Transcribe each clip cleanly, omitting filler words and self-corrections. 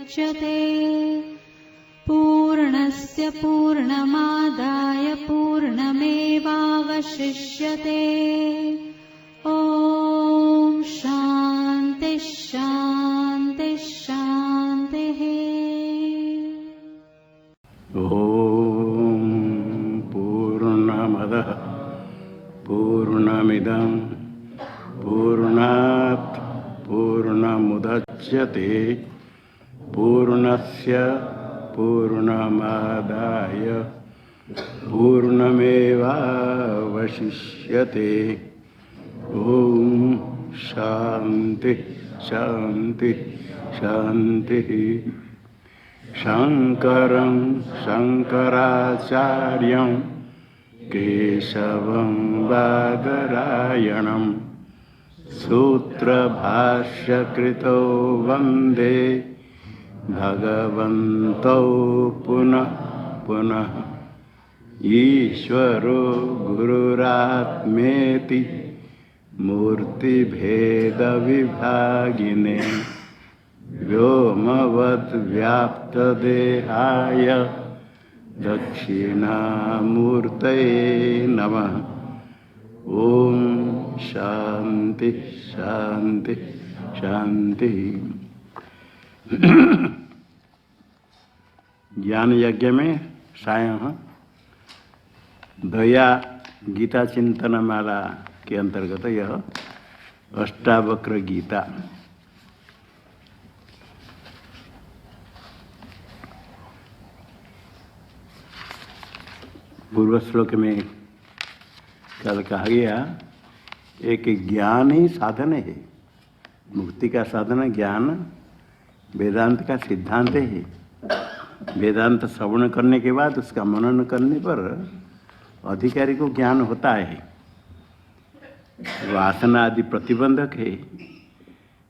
मुच्यते पूर्णस्य पूर्णमादाय पूर्णमेवावशिष्यते। ॐ शान्ति शान्ति शान्तिः। ॐ पूर्णमदः पूर्णमिदं पूर्णात् पूर्णमुदच्यते पूर्णस्य पूर्णमादाय पूर्णमेवावशिष्यते। ॐ शान्ति शान्ति शान्तिः। शङ्करं शङ्कराचार्यं केशवं बादरायणं सूत्रभाष्यकृतौ वन्दे भगवन्तौ पुनः पुनः। ईश्वरो गुरुरात्मेति मूर्तिभेदविभागिने व्योमवद्व्याप्तदेहाय दक्षिणामूर्तये नमः। ॐ शान्ति शान्ति शान्ति। ज्ञान यज्ञ में सायं दया गीता चिंतन माला के अंतर्गत यह अष्टावक्र गीता। पूर्व श्लोक में कल कहा गया एक ज्ञान ही साधन है, मुक्ति का साधन ज्ञान वेदांत का सिद्धांत है। वेदांत श्रवण करने के बाद उसका मनन करने पर अधिकारी को ज्ञान होता है। वासना आदि प्रतिबंधक है।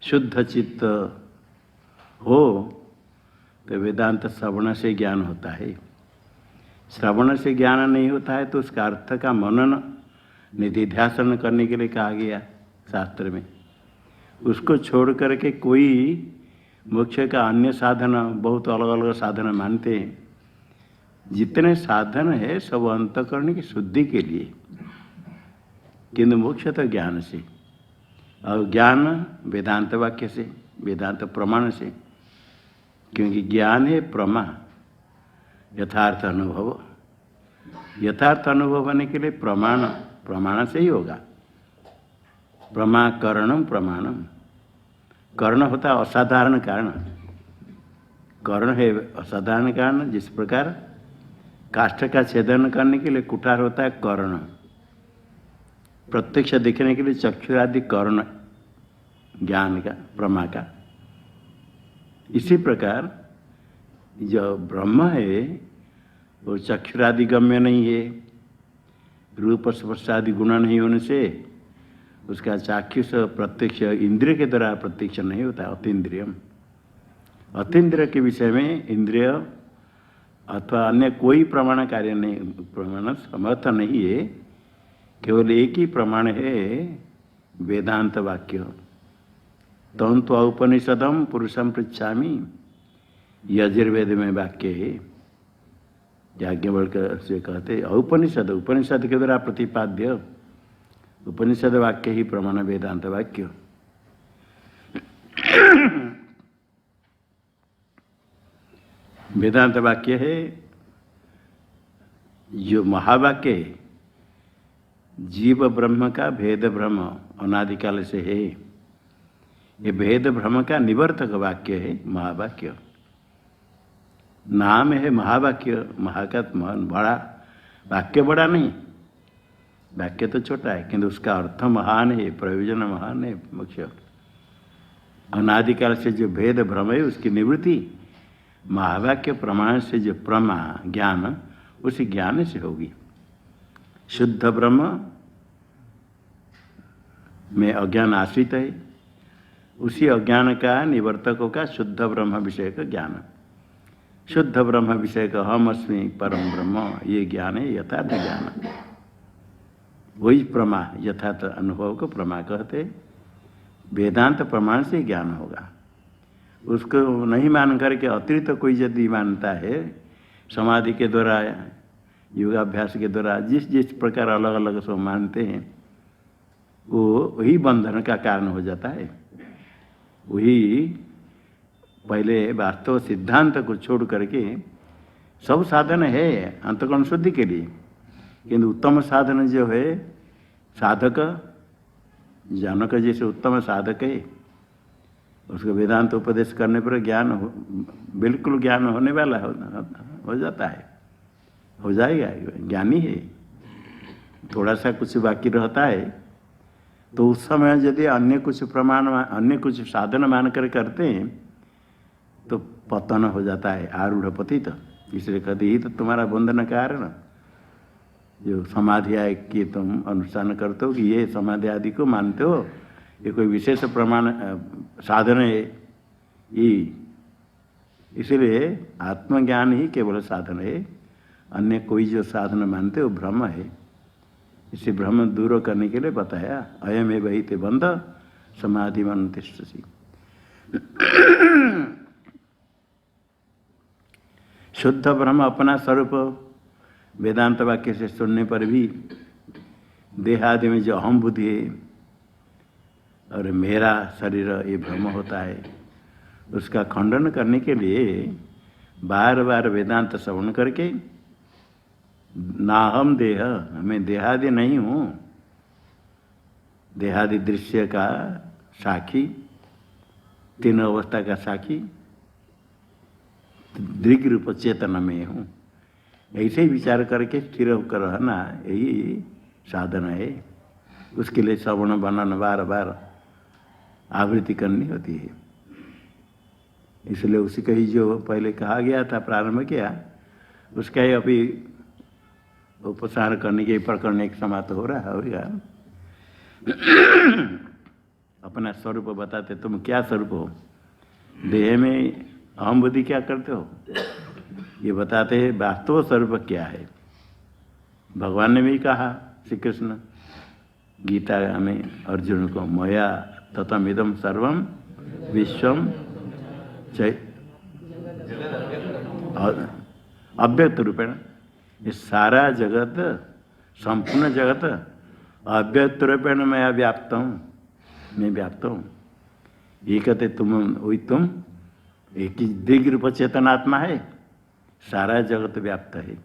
शुद्ध चित्त हो तो वेदांत श्रवण से ज्ञान होता है। श्रवण से ज्ञान नहीं होता है तो उसका अर्थ का मनन निधिध्यासन करने के लिए कहा गया शास्त्र में। उसको छोड़ करके कोई मोक्ष का अन्य साधन, बहुत अलग अलग साधन मानते हैं। जितने साधन है सब अंतःकरण की शुद्धि के लिए, किंतु मोक्ष तो ज्ञान से, और ज्ञान वेदांत वाक्य से, वेदांत प्रमाण से। क्योंकि ज्ञान है प्रमा, यथार्थ अनुभव। यथार्थ अनुभव होने के लिए प्रमाण, प्रमाण से ही होगा। प्रमाकरणम प्रमाणम। कर्ण होता है असाधारण कारण। कर्ण है असाधारण कारण। जिस प्रकार काष्ठ का छेदन करने के लिए कुठार होता है कर्ण, प्रत्यक्ष दिखने के लिए चक्षुरादि कर्ण ज्ञान का, प्रमा का। इसी प्रकार जो ब्रह्म है वो चक्षुरादि गम्य नहीं है। रूप स्पर्शादि गुण नहीं होने से उसका चाक्षुष प्रत्यक्ष इंद्रिय के द्वारा प्रत्यक्ष नहीं होता है। अतीन्द्रियम, अतीन्द्रिय के विषय में इंद्रिय अथवा अन्य कोई प्रमाण कार्य नहीं, प्रमाण समर्थ नहीं है। केवल एक ही प्रमाण है वेदांत वाक्य। तम तो औपनिषदम पुरुषम पृच्छामि, यजुर्वेद में वाक्य है। याज्ञवल्क्य से कहते औपनिषद, उपनिषद के द्वारा प्रतिपाद्य उपनिषद वाक्य ही प्रमाण वेदांत वाक्य। वेदांत वाक्य है जो महावाक्य है। जीव ब्रह्म का भेद ब्रह्म अनादिकाल से है। ये भेद ब्रह्म का निवर्तक वाक्य है महावाक्य। नाम है महावाक्य। महा का बड़ा, वाक्य बड़ा नहीं, वाक्य तो छोटा है, किंतु उसका अर्थ महान है, प्रयोजन महान है। मुख्य अनादिकाल से जो भेद भ्रम है उसकी निवृत्ति महावाक्य प्रमाण से जो प्रमा ज्ञान, उसी ज्ञान से होगी। शुद्ध ब्रह्म में अज्ञान आश्रित है, उसी अज्ञान का निवर्तकों का शुद्ध ब्रह्म विषय का ज्ञान। शुद्ध ब्रह्म विषय का हम अस्मि परम ब्रह्म, ये ज्ञान है यथार्थ ज्ञान। वही प्रमा, यथार्थ अनुभव को प्रमा कहते। वेदांत प्रमाण से ज्ञान होगा। उसको नहीं मान करके अतिरिक्त तो कोई यदि मानता है, समाधि के द्वारा योगाभ्यास के द्वारा जिस जिस प्रकार अलग अलग सब मानते हैं, वो वही बंधन का कारण हो जाता है। वही पहले वास्तव सिद्धांत को छोड़ करके सब साधन है अंतःकरण शुद्धि के लिए, किंतु उत्तम साधन जो है साधक, जानक जैसे उत्तम साधक है, उसको वेदांत उपदेश करने पर ज्ञान बिल्कुल ज्ञान होने वाला हो जाता है, हो जाएगा, ज्ञानी है। थोड़ा सा कुछ बाकी रहता है तो उस समय यदि अन्य कुछ प्रमाण, अन्य कुछ साधन मान कर करते हैं तो पतन हो जाता है, आरूढ़ पतित। इसलिए कहते ही तो तुम्हारा बंधन कारण जो समाधि आय की तुम अनुष्ठान करते हो कि ये समाधि आदि को मानते हो, ये कोई विशेष प्रमाण साधन है ये। इसलिए आत्मज्ञान ही केवल साधन है, अन्य कोई जो साधन मानते हो भ्रम है। इसे भ्रम दूर करने के लिए बताया, अयम एव हि ते बंध समाधि मन तिष्ठसि। शुद्ध ब्रह्म अपना स्वरूप वेदांत वाक्य से सुनने पर भी देहादि में जो अहम बुद्धि है और मेरा शरीर ये भ्रम होता है, उसका खंडन करने के लिए बार बार वेदांत श्रवण करके, ना हम देह, मैं देहादि नहीं हूँ, देहादि दृश्य का साक्षी, तीन अवस्था का साक्षी, दृग रूप चेतन में हूँ, ऐसे ही विचार करके स्थिर होकर रहना, यही साधन है। उसके लिए श्रवण बनन बार बार आवृत्ति करनी होती है। इसलिए उसी का ही जो पहले कहा गया था, प्रारंभ किया, उसका ही अभी उपसार करने के प्रकरण एक समाप्त हो रहा होगा। अपना स्वरूप बताते, तुम क्या स्वरूप हो, देह में अहम बुद्धि क्या करते हो, ये बताते हैं वास्तव स्वरूप क्या है। भगवान ने भी कहा, श्री कृष्ण गीता में अर्जुन को, मया ततम इदम सर्वम विश्वम अव्यक्त रूपेण, ये सारा जगत, संपूर्ण जगत अव्यक्त रूपेण मैं व्याप्त हूँ, मैं व्याप्त हूँ। ये कहते तुम, वही तुम एक ही दीर्घ रूप चेतनात्मा है, सारा जगत व्याप्त है।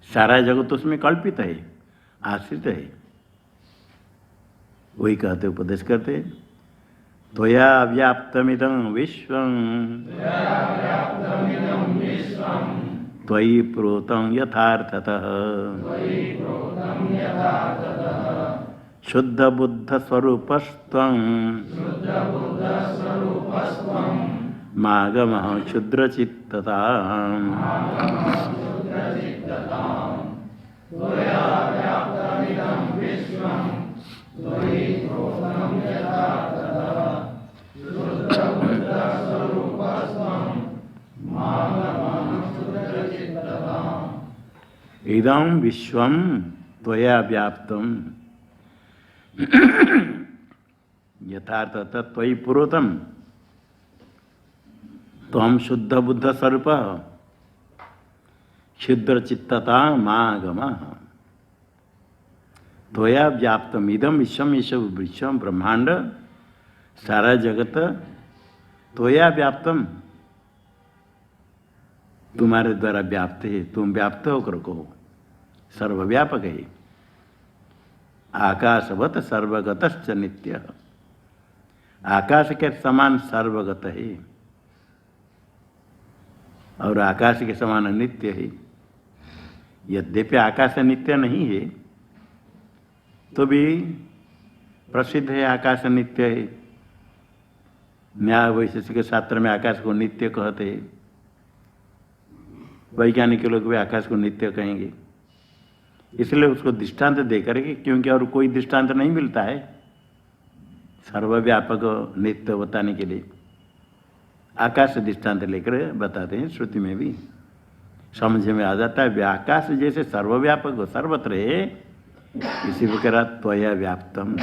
सारा जगत उसमें कल्पित है, आश्रित है। वही कहते, उपदेश करते, त्वया व्याप्तमिदं विश्वं त्वयि प्रोतं यथार्थतः शुद्ध बुद्ध स्वरूपस्त्वं मागमः क्षुद्रचित्तता। इदं विश्वं त्वया व्याप्तं यथार्थतः त्वयि पुरोतम त्वं शुद्ध बुद्ध स्वरूप क्षुद्र चित्तता मागमः। त्वया व्याप्तम इदम विश्वम, ये सब विश्वम ब्रह्मांड सारा जगत त्वया व्याप्तम, तुम्हारे द्वारा व्याप्त है, तुम व्याप्त होकर कहो, सर्वव्यापक है। आकाशवत सर्वगतश्च नित्य, आकाश के समान सर्वगत है और आकाश के समान नित्य है। यद्यपि आकाश नित्य नहीं है तो भी प्रसिद्ध है आकाश नित्य है। न्याय वैशेषिक शास्त्र में आकाश को नित्य कहते हैं, वैज्ञानिक लोग भी आकाश को नित्य कहेंगे। इसलिए उसको दृष्टांत दे करके, क्योंकि और कोई दृष्टांत नहीं मिलता है सर्वव्यापक नित्य बताने के लिए, आकाश दृष्टांत लेकर बताते हैं। श्रुति में भी समझ में आ जाता है, आकाश जैसे सर्वव्यापक हो, सर्वत्र है, इसी प्रकार त्वया व्याप्तम,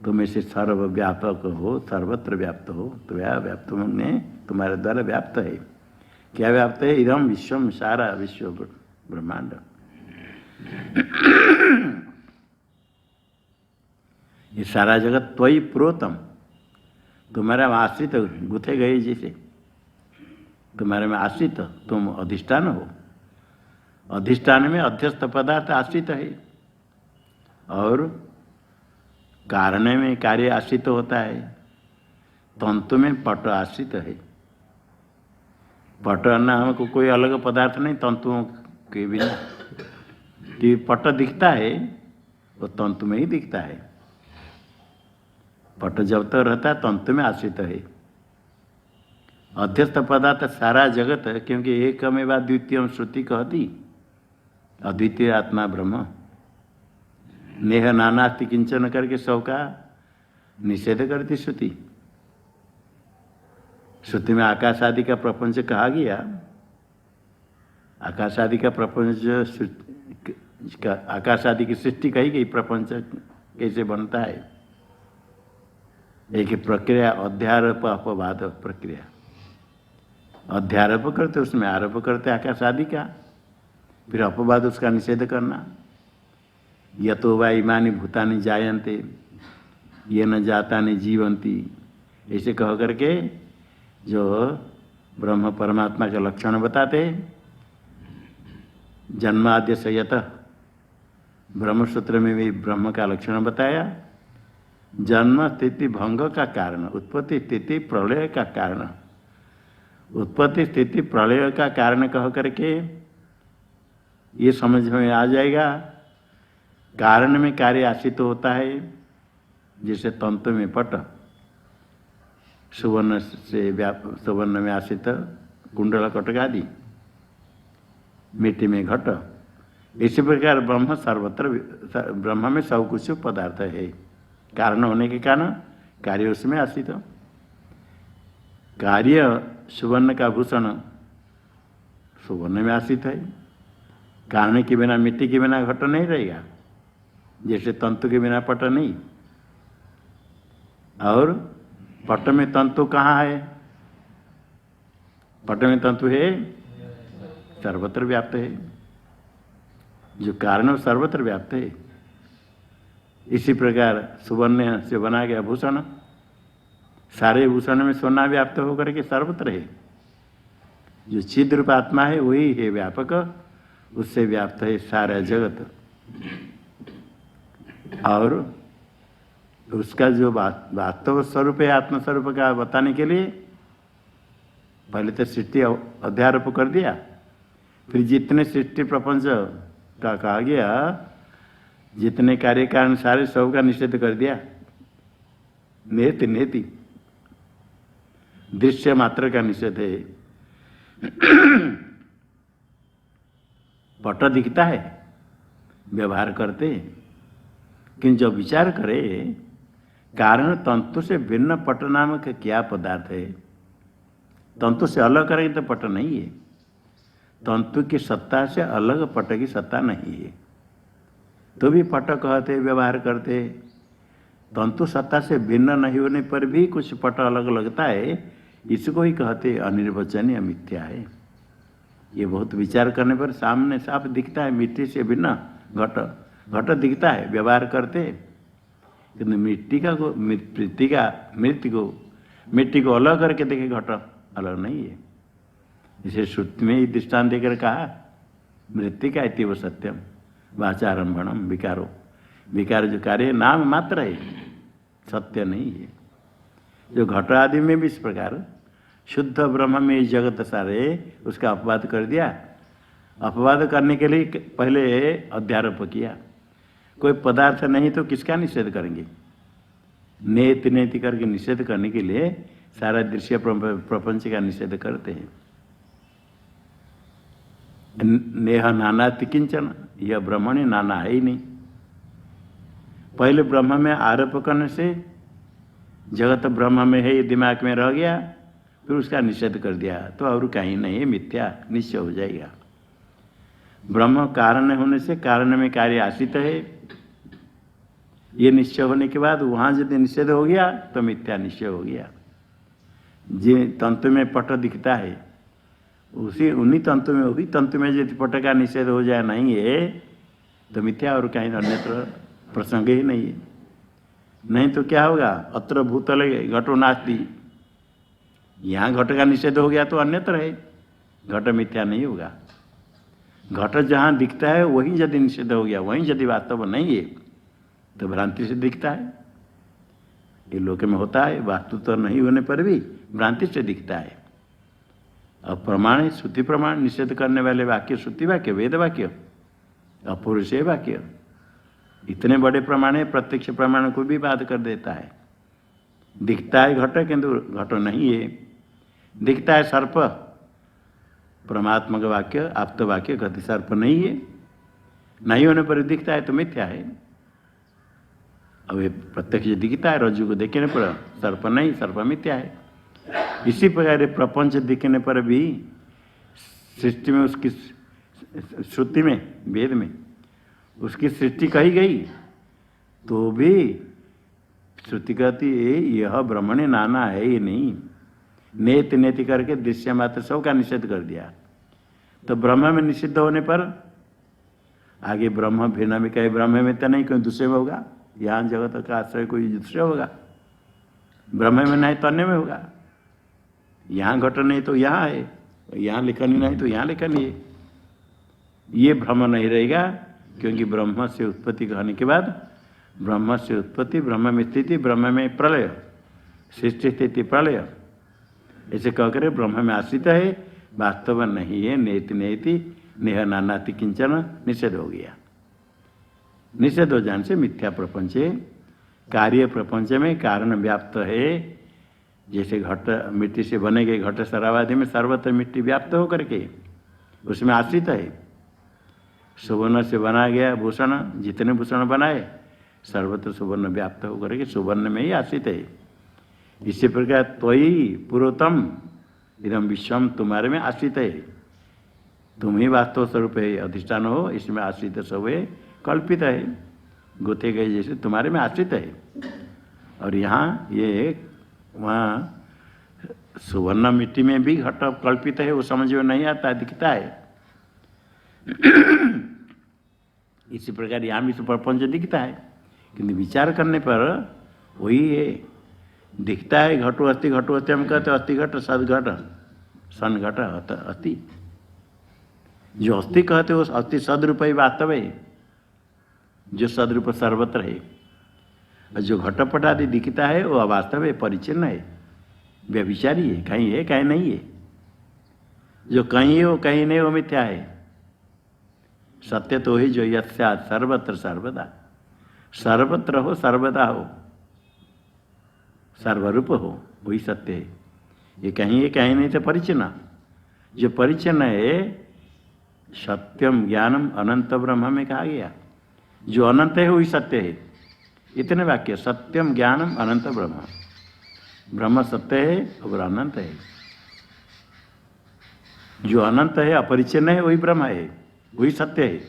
तुम ऐसे सर्वव्यापक हो, सर्वत्र व्याप्त हो। त्वया व्याप्तम ने तुम्हारे द्वारा व्याप्त है। क्या व्याप्त है? इदम विश्वम, सारा विश्व ब्रह्मांड। ये सारा जगत त्वयि प्रोतम, तुम्हारा आश्रित, गुथे गए जैसे तुम्हारे में आश्रित, तुम अधिष्ठान हो। अधिष्ठान में अध्यस्त पदार्थ आश्रित है, और कारण में कार्य आश्रित होता है। तंतु में पट आश्रित है। पट नाम को कोई अलग पदार्थ नहीं तंतुओं के बिना, कि पट दिखता है वो तंतु में ही दिखता है। पट जब तक रहता है तंतु में आश्रित है। अध्यस्त पदार्थ सारा जगत, क्योंकि एकमेव द्वितीय श्रुति कहती, अद्वितीय आत्मा ब्रह्म। नेह नानास्ति किंचन करके सब का निषेध करती श्रुति। श्रुति में आकाश आदि का प्रपंच कहा गया। आकाश आदि का प्रपंच, आकाश आदि की सृष्टि कही गई। प्रपंच कैसे बनता है? एक प्रक्रिया, अध्यारोप अपवाद प्रक्रिया। अध्यारोप करते, उसमें आरोप करते आकाश आदि का, फिर अपवाद उसका निषेध करना। यतो वा इमानि भूतानि जायन्ते ये न जातानि जीवन्ति, ऐसे कह करके जो ब्रह्म परमात्मा के लक्षण बताते। जन्माद्य संयत, ब्रह्मसूत्र में भी ब्रह्म का लक्षण बताया। जन्म स्थिति भंग का कारण, उत्पत्ति स्थिति प्रलय का कारण। उत्पत्ति स्थिति प्रलय का कारण कह करके ये समझ में आ जाएगा। कारण में कार्य आश्रित होता है, जैसे तंतु में पट, सुवर्ण से सुवर्ण में आश्रित कुंडल कटक आदि, मिट्टी में घट। इसी प्रकार ब्रह्म सर्वत्र, ब्रह्म में सब कुछ पदार्थ है। कारण होने के कारण कार्य उसमें आश्रित। कार्य सुवर्ण का भूषण सुवर्ण में आश्रित है। कारण के बिना, मिट्टी के बिना घट नहीं रहेगा, जैसे तंतु के बिना पट नहीं। और पट में तंतु कहाँ है? पट में तंतु है, सर्वत्र व्याप्त है। जो कारण सर्वत्र व्याप्त है। इसी प्रकार सुवर्ण से बना गया भूषण, सारे भूषण में सोना व्याप्त होकर के सर्वत्र है। जो चिद रूप आत्मा है वही है व्यापक, उससे व्याप्त है सारा जगत। और उसका जो वास्तव स्वरूप है, आत्मस्वरूप का बताने के लिए पहले तो सृष्टि अध्यारोप कर दिया, फिर जितने सृष्टि प्रपंच का कहा गया, जितने कार्य कारण सारे सब का निषेध कर दिया। नेति नेति दृश्य मात्र का निषेध है। पट दिखता है, व्यवहार करते, किंतु जब विचार करे कारण तंतु से भिन्न पट नामक क्या पदार्थ है? तंतु से अलग करेंगे तो पट नहीं है। तंतु की सत्ता से अलग पट की सत्ता नहीं है, तो भी पट कहते, व्यवहार करते। तंतु सत्ता से भिन्न नहीं होने पर भी कुछ पट अलग लगता है, इसको ही कहते अनिर्वचनीय मिथ्या है। ये बहुत विचार करने पर सामने साफ दिखता है। मिट्टी से भिन्न घट, घट दिखता है, व्यवहार करते, किंतु मिट्टी को अलग करके देखे, घट अलग नहीं है। इसे श्रुति में ही दृष्टांत देकर कहा, मृत्तिका इति वो सत्यम वाचारंभणम विकारो। विकार जो कार्य नाम मात्र है, सत्य नहीं है। जो घट आदि में भी इस प्रकार शुद्ध ब्रह्म में जगत सारे, उसका अपवाद कर दिया। अपवाद करने के लिए पहले अध्यारोप किया। कोई पदार्थ नहीं तो किसका निषेध करेंगे? नेति नेति करके निषेध करने के लिए सारा दृश्य प्रपंच का निषेध करते हैं। नेह नाना किंचन, यह ब्रह्मण नाना है ही नहीं। पहले ब्रह्म में आरोप करने से जगत ब्रह्म में है ये दिमाग में रह गया, फिर उसका निषेध कर दिया, तो और कहीं नहीं है, मिथ्या निश्चय हो जाएगा। ब्रह्म कारण होने से कारण में कार्य आश्रित है, ये निश्चय होने के बाद वहाँ यदि निषेध हो गया तो मिथ्या निश्चय हो गया। जे तंतु में पट दिखता है उसी उन्हीं तंतु में, वही तंतु में यदि पट का निषेध हो जाए नहीं है तो मिथ्या, और कहीं अन्यत्र प्रसंग ही नहीं है। नहीं तो क्या होगा, अत्र भूतले घटो नास्ति, यहाँ घट का निषेध हो गया तो अन्यत्र है, घट मिथ्या नहीं होगा। घट जहाँ दिखता है वहीं यदि निषेध हो गया, वहीं यदि वास्तव नहीं है तो भ्रांति से दिखता है। ये लोक में होता है, वास्तु तो नहीं होने पर भी भ्रांति से दिखता है। अब प्रमाण, श्रुति प्रमाण, निषेध करने वाले वाक्य श्रुति वाक्य, वेद वाक्य, अपौरुषेय वाक्य, इतने बड़े प्रमाण है, प्रत्यक्ष प्रमाण को भी बाध कर देता है। दिखता है घट किंतु घट नहीं है। दिखता है सर्प, परमात्मा का वाक्य, आप्त वाक्य, गति सर्प नहीं है, नहीं होने पर दिखता है तो मिथ्या है। अब ये प्रत्यक्ष दिखता है, रज्जु को देखने पर सर्प नहीं, सर्प मिथ्या है। इसी प्रकार प्रपंच दिखने पर भी सृष्टि में उसकी, श्रुति में, वेद में उसकी सृष्टि कही गई तो भी श्रुति कहती है यह ब्रह्मण्य नाना है, ये नहीं, नेत नेति करके दृश्य मात्र सब का निषेध कर दिया। तो ब्रह्म में निषिद्ध होने पर आगे ब्रह्म भिन्न में कहे, ब्रह्म में तो नहीं, कोई दूसरे में होगा। यहाँ जगत का आश्रय कोई दूसरे होगा, ब्रह्म में नहीं तो अन्य में होगा। यहाँ घट नहीं तो यहाँ है, यहाँ लिखनी नहीं तो यहाँ लिखनी है। ये भ्रम नहीं रहेगा, क्योंकि ब्रह्म से उत्पत्ति कहने के बाद ब्रह्म से उत्पत्ति, ब्रह्म में स्थिति, ब्रह्म में प्रलय, सृष्टि स्थिति प्रलय, ऐसे कहकर ब्रह्म में आश्रित है, वास्तव नहीं है। नेति नेति नेह नानाति किंचन, निषेध हो गया। निषेध हो जाने से मिथ्या प्रपंच है। कार्य प्रपंच में कारण व्याप्त है। जैसे घट मिट्टी से बने गए घट शराबादि में सर्वत्र मिट्टी व्याप्त होकर के उसमें आश्रित है। सुवर्ण से बना गया भूषण, जितने भूषण बनाए सर्वत्र सुवर्ण व्याप्त होकर के सुवर्ण में ही आश्रित है। इसी प्रकार त्वयि पुरोतम इदम विश्वम, तुम्हारे में आश्रित है, तुम ही वास्तव स्वरूप है, अधिष्ठान हो, इसमें आश्रित सब है, कल्पित है, गोते गए जैसे तुम्हारे में आश्रित है। और यहाँ ये वहाँ सुवर्ण मिट्टी में भी घट कल्पित है, वो समझ में नहीं आता, दिखता है। इसी प्रकार यहाँ भी प्रपंच दिखता है, किंतु विचार करने पर वही है, दिखता है। घटो अस्थि, घटो अस्थि हम कहते अस्थि घट, सद घट, सन घट, अस्थि। जो अस्थि कहते हो अस्थि सदरूप ही वास्तव है, जो सदरूप सर्वत्र है। और जो घटपट आदि दिखता है वो अवास्तव है, परिचिन्न है, व्यभिचारी है, कहीं नहीं है। जो कहीं है वो कहीं नहीं, वो मिथ्या है। सत्य तो ही जो यस्यात् सर्वत्र सर्वदा, सर्वत्र हो, सर्वदा हो, सर्वरूप हो, वही सत्य है। ये कहीं नहीं तो परिचिन्न। जो परिचिन्न है सत्यम ज्ञानम अनंत ब्रह्म में कहा गया, जो अनंत है वही सत्य है। इतने वाक्य, सत्यम ज्ञानम अनंत ब्रह्म, ब्रह्म सत्य है और अनंत है। जो अनंत है अपरिचिन्न है वही ब्रह्म है, वही सत्य है।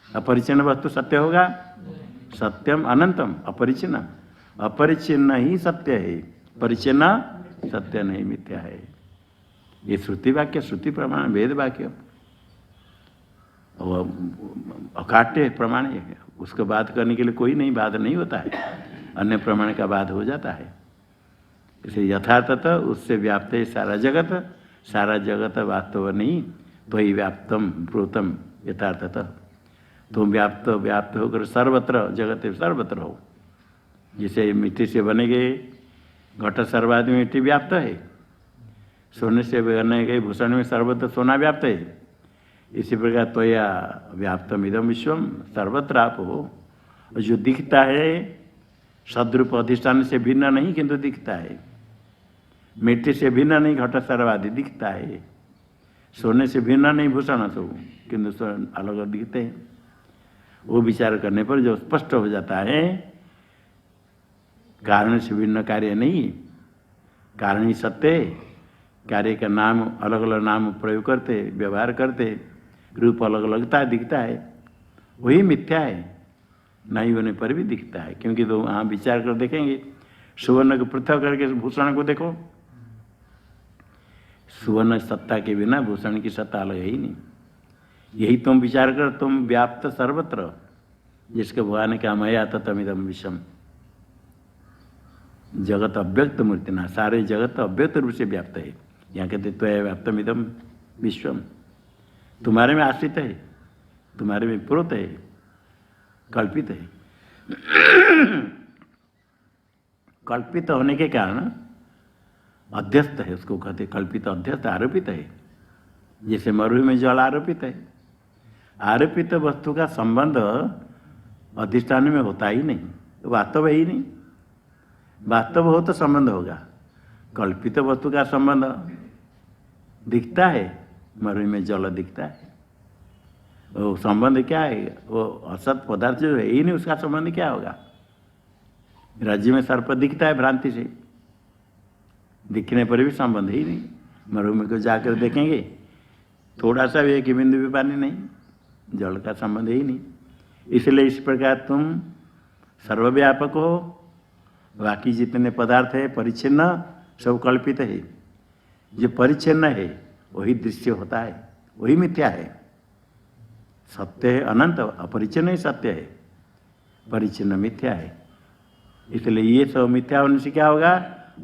अपरिचिन्न वस्तु सत्य होगा? सत्यम अनंतम अपरिचिन्न, अपरिचिन्न ही सत्य है, परिचिन्न सत्य नहीं, मिथ्या है। ये श्रुति वाक्य, श्रुति प्रमाण, वेद वाक्य और अकाट्य प्रमाण है। उसको बात करने के लिए कोई नहीं, बाध नहीं होता है, अन्य प्रमाण का बाध हो जाता है। इसे यथार्थतः उससे व्याप्त है सारा जगत, सारा जगत वास्तव नहीं, तो ही व्याप्तम प्रोतम यथार्थतः। तुम व्याप्त होकर सर्वत्र जगत सर्वत्र हो। जैसे मिट्टी से बने गए घट सर्वादि मिट्टी व्याप्त है, सोने से बने गए भूषण में सर्वत्र सोना व्याप्त है। इसी प्रकार त्वया व्याप्तम इदम विश्वम, सर्वत्र आप हो। और जो दिखता है सद्रूप अधिष्ठान से भिन्न नहीं, किंतु दिखता है। मिट्टी से भिन्न नहीं, घट सर्वादि दिखता है। सोने से भिन्न नहीं भूषण सब, किंतु अलग अलग दिखते हैं। वो विचार करने पर जो स्पष्ट हो जाता है कारण से भिन्न कार्य नहीं, कारण ही सत्य है। कार्य का नाम अलग अलग नाम प्रयोग करते, व्यवहार करते, रूप अलग लगता है, दिखता है, वही मिथ्या है, नहीं होने पर भी दिखता है। क्योंकि तो वहाँ विचार कर देखेंगे, सुवर्ण को पृथक करके भूषण को देखो, सुवर्ण सत्ता के बिना भूषण की सत्ता अलग है ही नहीं। यही तुम विचार कर, तुम व्याप्त सर्वत्र, जिसके भगवान ने कहा मया ततमिदं विश्वम, जगत अव्यक्त मूर्ति ना, सारे जगत अव्यक्त रूप से व्याप्त है। यहाँ कहते त्वया व्याप्तमिदं विश्वम, तुम्हारे में आश्रित है, तुम्हारे में प्रोत है, कल्पित है। कल्पित होने के कारण अध्यस्त है, उसको कहते कल्पित, अध्यस्त आरोपित है। जैसे मरुभूमि में जल आरोपित है, आरोपित वस्तु का संबंध अधिष्ठान में होता ही नहीं, वास्तव है ही नहीं। वास्तव हो तो संबंध होगा, कल्पित वस्तु का संबंध दिखता है, मरुभूमि में जल दिखता है, वो संबंध क्या है? वो असत पदार्थ जो है ही नहीं, उसका संबंध क्या होगा? राज्य में सर्प दिखता है भ्रांति से, दिखने पर भी संबंध ही नहीं। मरुभूमि को जाकर देखेंगे, थोड़ा सा भी एक बिंदु भी पानी नहीं, जल का संबंध ही नहीं। इसलिए इस प्रकार तुम सर्वव्यापक हो, बाकी जितने पदार्थ है परिच्छिन्न, सब कल्पित है। जो परिच्छिन्न है वही दृश्य होता है, वही मिथ्या है। सत्य है अनंत, अपरिच्छिन्न ही सत्य है, परिच्छिन्न मिथ्या है। इसलिए ये सब मिथ्या होने से क्या होगा?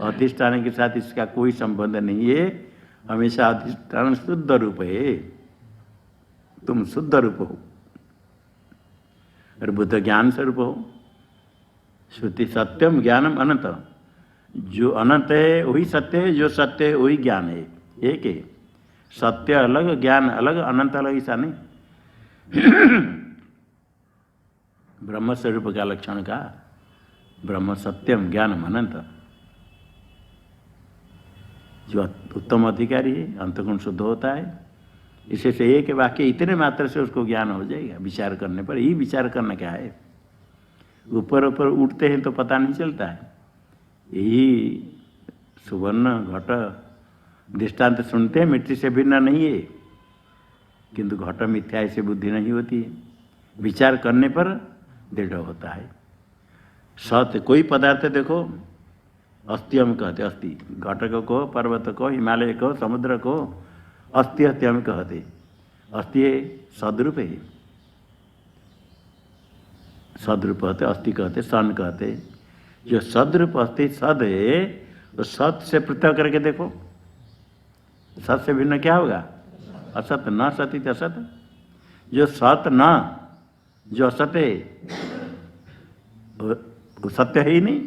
अधिष्ठान के साथ इसका कोई संबंध नहीं है, हमेशा अधिष्ठान शुद्ध रूप है, तुम शुद्ध रूप हो और बुद्ध ज्ञान स्वरूप हो। श्रुति सत्यम ज्ञानम अनंत, जो अनंत है वही सत्य है, जो सत्य है वही ज्ञान है, एक है। सत्य अलग, ज्ञान अलग, अनंत अलग, ऐसा नहीं। ब्रह्म स्वरूप का लक्षण का, ब्रह्म सत्यम ज्ञानम अनंत। जो उत्तम अधिकारी है अंतगुण शुद्ध होता है, इसे से एक वाक्य इतने मात्र से उसको ज्ञान हो जाएगा। विचार करने पर ही, विचार करना क्या है, ऊपर ऊपर उठते हैं तो पता नहीं चलता है। यही सुवर्ण घट दृष्टांत सुनते हैं, मिट्टी से भिन्न नहीं है, किंतु घट मिथ्या ऐसे बुद्धि नहीं होती है। विचार करने पर दृढ़ होता है। सत्य कोई पदार्थ देखो, अस्थि हम कहते, अस्थि घट को कहो, पर्वत को, हिमालय को, समुद्र को, अस्थि अस्थि हम कहते। अस्थि सदरूप है, सदरूप कहते, अस्थि कहते, सन कहते। जो सदरूप अस्थि सद है, तो सत से पृथक करके देखो, सत से भिन्न क्या होगा? असत, न सती असत। जो सत न, जो असत है वो सत्य है ही नहीं।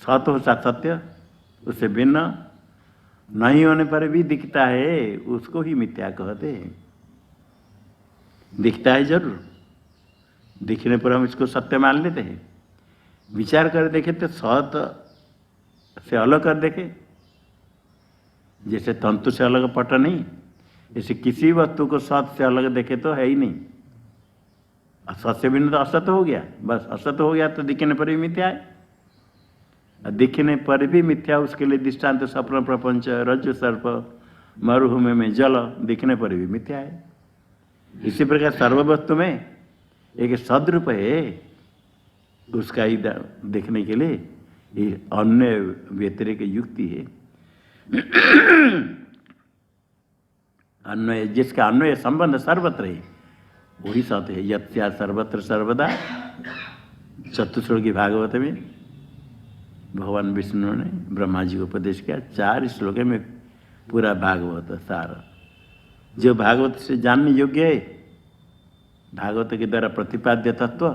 सत हो सत्य, उससे भिन्न नहीं होने पर भी दिखता है, उसको ही मिथ्या कहते हैं। दिखता है जरूर, दिखने पर हम इसको सत्य मान लेते हैं। विचार कर देखे तो सत से अलग कर देखे, जैसे तंतु से अलग पट नहीं, जैसे किसी वस्तु को सत से अलग देखे तो है ही नहीं। असत से भिन्न तो असत हो गया, बस असत हो गया तो दिखने पर भी मिथ्या है। दिखने पर भी मिथ्या, उसके लिए दृष्टांत स्वप्न प्रपंच, रज्जु सर्प, मरुभूमि में जल, दिखने पर भी मिथ्या है। इसी प्रकार सर्व वस्तु में एक सदरूप है, उसका ही देखने के लिए ये अन्य व्यतिरिक युक्ति है। अन्वय, जिसका अन्वय संबंध सर्वत्र है वही सत्य है। यत्या सर्वत्र सर्वदा, चतुश्लोकी भागवत में भगवान विष्णु ने ब्रह्मा जी को उपदेश किया। 4 श्लोक में पूरा भागवत सार, जो भागवत से जानने योग्य है, भागवत के द्वारा प्रतिपाद्य तत्व,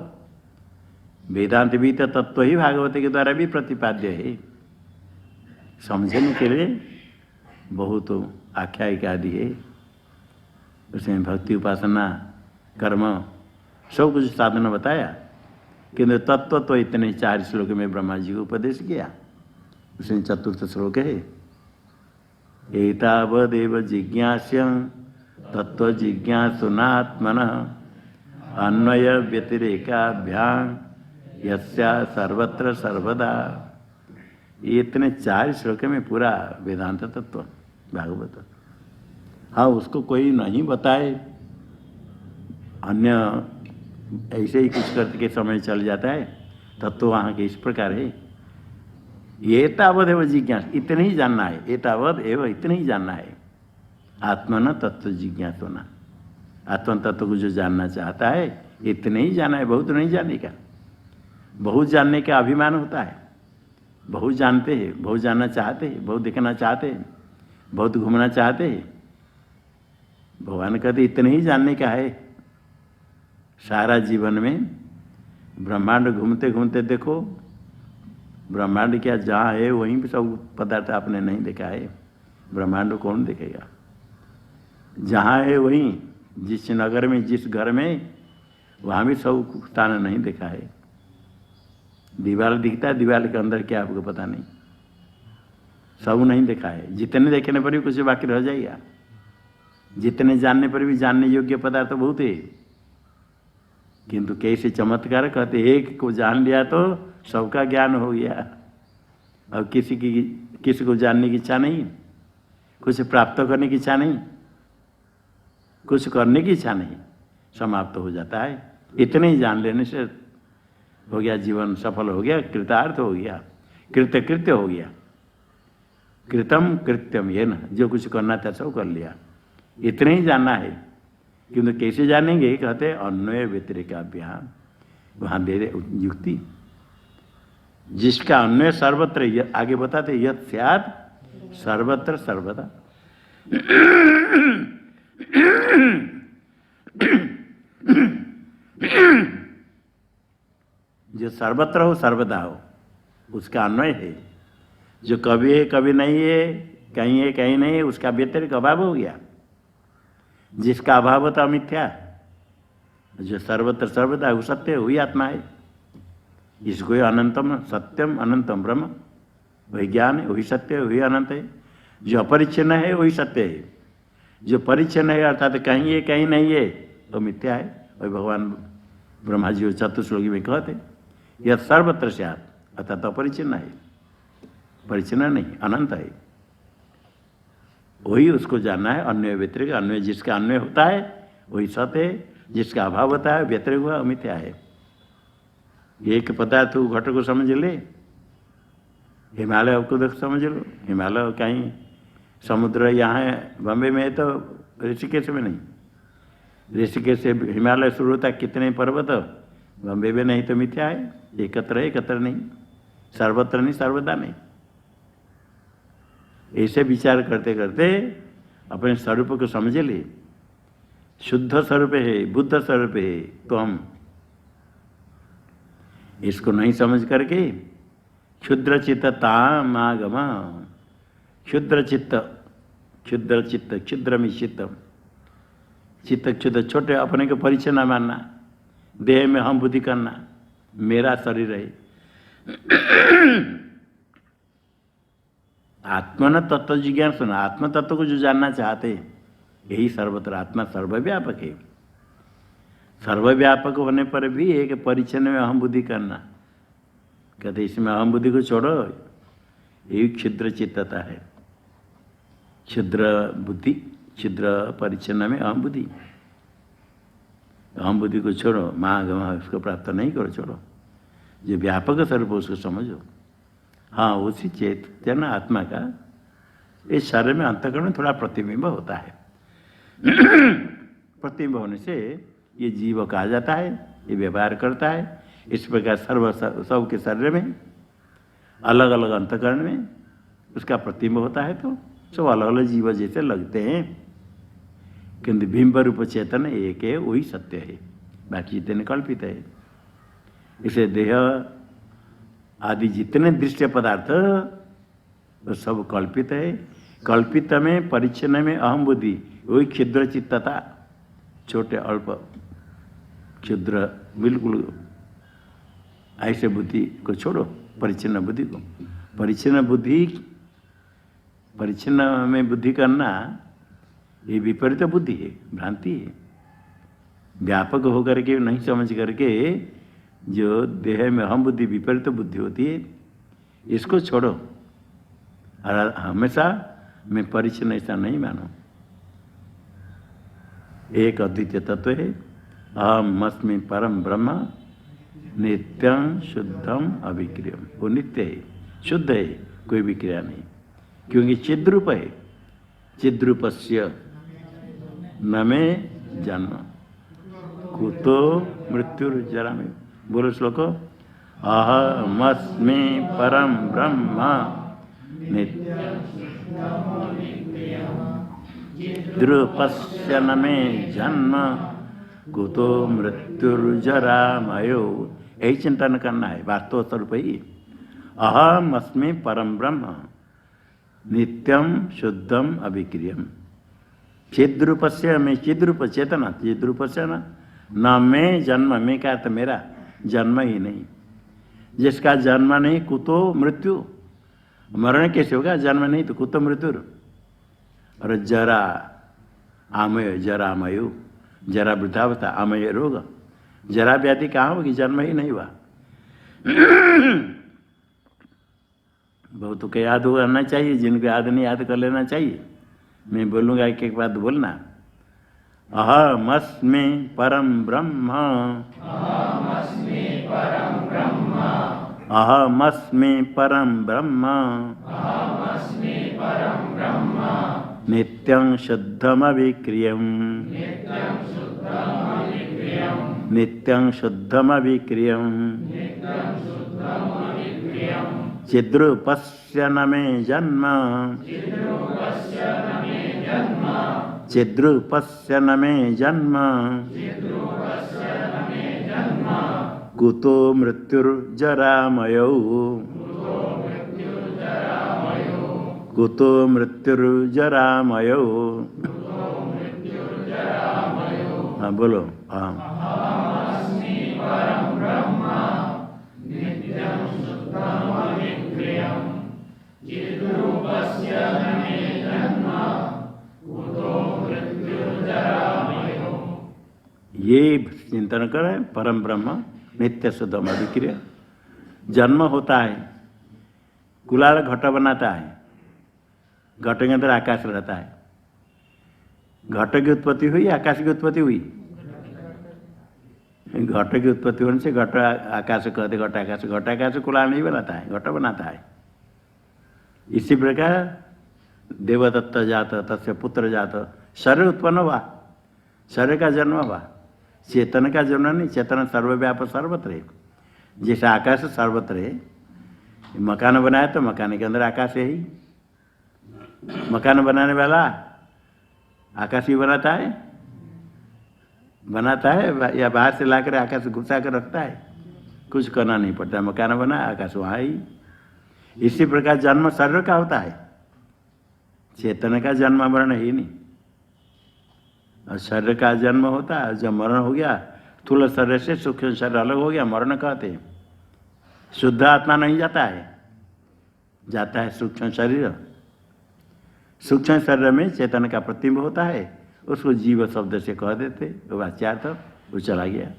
वेदांत भी तो तत्व ही भागवत के द्वारा भी प्रतिपाद्य है। समझने के लिए बहुत आख्यायिका आदि है, उसमें भक्ति, उपासना, कर्म सब कुछ साधन बताया, किंतु तत्व तो इतने 4 श्लोक में ब्रह्मा जी को उपदेश किया। उसमें 4th श्लोक है, एतावदेव जिज्ञास्यं तत्व जिज्ञासुनात्मनः अन्वय व्यतिरेकाभ्याम यस्या सर्वत्र सर्वदा। ये इतने 4 श्लोक में पूरा वेदांत तत्व भागवत। हाँ, उसको कोई नहीं बताए, अन्य ऐसे ही कुछ करके समय चल जाता है, तब तो वहाँ के इस प्रकार है। ये तावत एवं जिज्ञास, इतने ही जानना है। ये तावत एवं इतने ही जानना है। आत्मन तत्व जिज्ञास होना, आत्म तत्व को जो जानना चाहता है इतने ही जाना है, बहुत नहीं जानने का। बहुत जानने का अभिमान होता है, बहुत जानते हैं, बहुत जानना चाहते हैं, बहुत देखना चाहते हैं, बहुत घूमना चाहते हैं। भगवान कहते इतने ही जानने का है। सारा जीवन में ब्रह्मांड घूमते घूमते देखो, ब्रह्मांड क्या जहाँ है वहीं पे सब पदार्थ आपने नहीं देखा है। ब्रह्मांड कौन देखेगा? जहाँ है वहीं, जिस नगर में, जिस घर में, वहाँ भी सब स्थान नहीं देखा है। दीवार दिखता है, दीवार के अंदर क्या आपको पता नहीं, सब नहीं देखा है। जितने देखने पर भी कुछ बाकी रह जाएगा, जितने जानने पर भी जानने योग्य पदार्थ तो बहुत है। किंतु कैसे चमत्कार कहते, एक को जान लिया तो सबका ज्ञान हो गया। और किसी को जानने की इच्छा नहीं, कुछ प्राप्त करने की इच्छा नहीं, कुछ करने की इच्छा नहीं, समाप्त हो जाता है। इतने ही जान लेने से हो गया, जीवन सफल हो गया, कृतार्थ हो गया, कृत्य हो गया। कृतम कृत्यम, ये ना जो कुछ करना था सब कर लिया। इतने ही जानना है। किंतु कैसे जानेंगे? कहते अन्वय व्यतिरेकाभ्याम, वहाँ दे दे युक्ति। जिसका अन्वय सर्वत्र, आगे बताते यत् स्यात् सर्वत्र सर्वदा। जो सर्वत्र हो सर्वदा हो, उसका अन्वय है। जो कभी है कभी नहीं है, कहीं नहीं है, उसका व्यतिरिक अभाव हो गया। जिसका अभाव होता मिथ्या, जो सर्वत्र सर्वदा वो सत्य है, वही आत्मा है। इसको अनंतम सत्यम अनंतम ब्रह्म, वही ज्ञान है, वही सत्य है, वही अनंत है। जो अपरिच्छिन्न है वही सत्य है। जो परिच्छिन्न है अर्थात कहीं है कहीं नहीं है, तो मिथ्या है। वही भगवान ब्रह्मा जी चतुश्लोकी में कहते यह सर्वत्र स्यात्, अर्थात अपरिच्छिन्न है, परिच्छिन्न नहीं, अनंत है। वही उसको जानना है। अन्वय व्यतिरिक, अन्वय जिसका अन्वय होता है वही सत्य है, जिसका अभाव होता है व्यतिरिक हुआ मिथ्या है। एक पदार्थ घट को समझ ले, हिमालय को देख समझ लो। हिमालय कहीं समुद्र यहाँ है, बॉम्बे में है तो ऋषिकेश में नहीं। ऋषिकेश से हिमालय शुरू होता है, कितने पर्वत, बॉम्बे में नहीं तो मिथ्या है। एकत्र नहीं, सर्वत्र नहीं, सर्वदा नहीं। ऐसे विचार करते करते अपने स्वरूप को समझ ले। शुद्ध स्वरूप है, बुद्ध स्वरूप है, तो हम इसको नहीं समझ करके क्षुद्र चित्त तामागम, क्षुद्र चित्त क्षुद्रमिश्चित, चित्त क्षुद्र, छोटे अपने को परिचय न मानना, देह में हम बुद्धि करना, मेरा शरीर है। आत्मन तत्व जिज्ञान सुना, आत्म तत्व को जो जानना चाहते यही सर्वत्र, आत्मा सर्वव्यापक है। सर्वव्यापक होने पर भी एक परिचन्न में अहम बुद्धि करना, कहते इसमें अहम बुद्धि को छोड़ो, यही क्षुद्र चित्तता है। क्षुद्र बुद्धि, क्षुद्र परिचन्न में अहम बुद्धि, अहम बुद्धि को छोड़ो, महागमा उसको प्राप्त नहीं करो, छोड़ो। जो व्यापक स्वरूप उसको समझो। हाँ, उसी चैतन्य आत्मा का इस शरीर में अंतःकरण में थोड़ा प्रतिबिंब होता है। प्रतिबिंब होने से ये जीव कहा जाता है, ये व्यवहार करता है। इस प्रकार सब के शरीर में अलग अलग अंतःकरण में उसका प्रतिबिंब होता है, तो सब अलग अलग जीव जैसे लगते हैं, किंतु बिंब रूप चेतन एक है, वही सत्य है, बाकी जितने कल्पित है। इसे देह आदि जितने दृश्य पदार्थ वो सब कल्पित है। कल्पित में परिच्छन्न में अहम बुद्धि, वही क्षुद्र चित्तता, छोटे अल्प क्षुद्र, बिल्कुल ऐसे बुद्धि को छोड़ो, परिच्छन्न बुद्धि को। परिच्छन्न में बुद्धि करना ये विपरीत बुद्धि है, भ्रांति है। व्यापक होकर के नहीं समझ करके जो देह में हम बुद्धि, विपरीत बुद्धि होती है, इसको छोड़ो। और हमेशा मैं परिच्छन्न ऐसा नहीं मानो, एक अद्वितीय तत्व है। अहम अस्मि परम ब्रह्म नित्यं शुद्धम अविक्रियम। वो नित्य है, शुद्ध है, कोई विक्रिया नहीं, क्योंकि चिद्रूप है। चिद्रूपस्य न मे जन्म कुतो मृत्युर्जरा में। बोलो श्लोक। अहमस्मि परम ब्रह्म नित्यं न मे जन्म कुतो मृत्युर्जरा मयो। यही चिंतन करना है, वास्तव स्वरूप ही। अहम अस्मि परम ब्रह्म नित्यम शुद्धम अविक्रियम। चिद्रूप से मैं चिद्रूप चेतना चिद्रूप से न मैं जन्म, मैं क्या तो मेरा जन्म ही नहीं। जिसका जन्म नहीं कुतो मृत्यु, मरण कैसे होगा? जन्म नहीं तो कुतो मृत्यु। और जरा आमय, जरा आमयु, जरा वृद्धावस्था, आमय रोग, जरा व्याधि कहाँ होगी? जन्म ही नहीं हुआ। बहुत को याद होना चाहिए, जिनको याद नहीं याद कर लेना चाहिए। मैं बोलूँगा एक एक बात बोलना। अहमस्मि परम ब्रह्म अहमस्मि परम ब्रह्म नित्यं शुद्धमविक्रियं नित्यं शुद्धमविक्रियं चिद्रूपस्य न मे जन्म चिद्रूपस्य न मे जन्म कुतो मृत्युर्जरामयो कुतो मृत्युर्जरामयो। हाँ बोलो। हाँ ये चिंतन करें। परम ब्रह्म नित्य शुद्धम अविक्रिय। जन्म होता है, कुलाल घट बनाता है, घट के अंदर आकाश रहता है। घट की उत्पत्ति हुई, आकाश की उत्पत्ति हुई। घट की उत्पत्ति होने से घट आकाश कहते, घट आकाश। घट आकाश कुलाल नहीं बनाता है, घट बनाता है। इसी प्रकार देवदत्त जात तस्य पुत्र जात, शरीर उत्पन्न हुआ, शरीर का जन्म हुआ। चेतन का जन्म नहीं, चेतन सर्वव्यापक सर्वत्र है। जैसे आकाश सर्वत्र है, मकान बनाया तो मकान के अंदर आकाश है ही। मकान बनाने वाला आकाश ही बनाता है या बाहर से लाकर आकाश घुसा कर रखता है? कुछ करना नहीं पड़ता, मकान बना आकाश वहाँ ही। इसी प्रकार जन्म शरीर का होता है, चेतन का जन्म मरण ही नहीं। और शरीर का जन्म होता है, जब मरण हो गया, स्थूल शरीर से सूक्ष्म शरीर अलग हो गया, मरण कहते हैं। शुद्ध आत्मा नहीं जाता है, जाता है सूक्ष्म शरीर। सूक्ष्म शरीर में चेतन का प्रतिबिंब होता है, उसको जीव शब्द से कह देते, वो वाच्यार्थ, वो चला गया।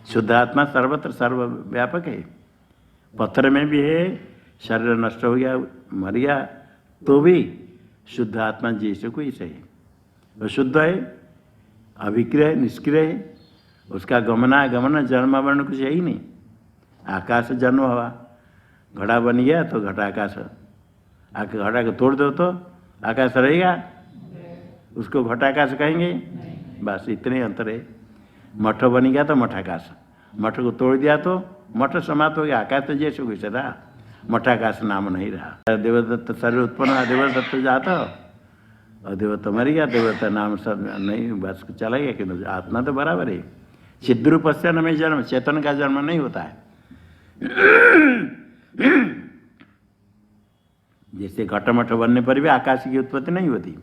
शुद्ध आत्मा सर्वत्र सर्वव्यापक है। पत्थर में भी है, शरीर नष्ट हो गया, मर गया, तो भी शुद्ध आत्मा जैसे कोई सही, वो शुद्ध है, अविक्रिय है, निष्क्रिय है। उसका गमनागमन जन्म मरण कुछ है ही नहीं। आकाश जन्म हुआ, घड़ा बन गया तो घटा आकाश, घड़ा को तोड़ दो तो आकाश रहेगा, उसको घटाकाश कहेंगे? बस इतने अंतर है। मठ बन गया तो मठाकाश, मठ को तोड़ दिया तो मठ समाप्त हो गया, आकाश तो जैसे वैसे रहा, मठाकाश नाम नहीं रहा। देवदत्त शरीर उत्पन्न हुआ, देवदत्त जाता और देवदत्त मर गया, देवदत्त नाम सब नहीं, बस चला गया। कि आत्मा तो बराबर है। चिद्रूप से न में जन्म, चेतन का जन्म नहीं होता है। जैसे घटमठ बनने पर भी आकाश की उत्पत्ति नहीं होती,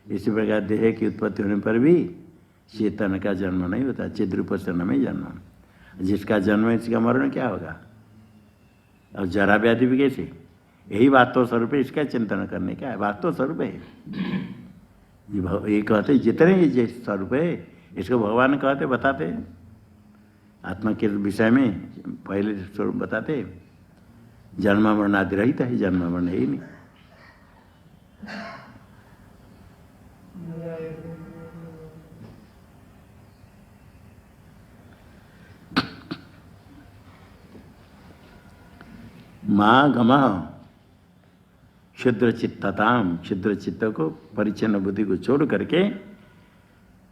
इसी प्रकार देह की उत्पत्ति होने पर भी चेतन का जन्म नहीं होता। चिद्रूप से न में जन्म, जिसका जन्म है इसका मरण क्या होगा? और जरा व्याधि भी कैसे? यही वास्तव स्वरूप है, इसका चिंतन करने का है। वास्तव स्वरूप है ये कहते, जितने ये स्वरूप है इसको भगवान कहते, बताते। आत्मा के विषय में पहले स्वरूप बताते, जन्म मरण आदि रहित है, जन्म मरण है ही नहीं। माँ गम क्षुद्र चित्तताम, क्षुद्र चित्त को परिच्छन्न बुद्धि को छोड़ करके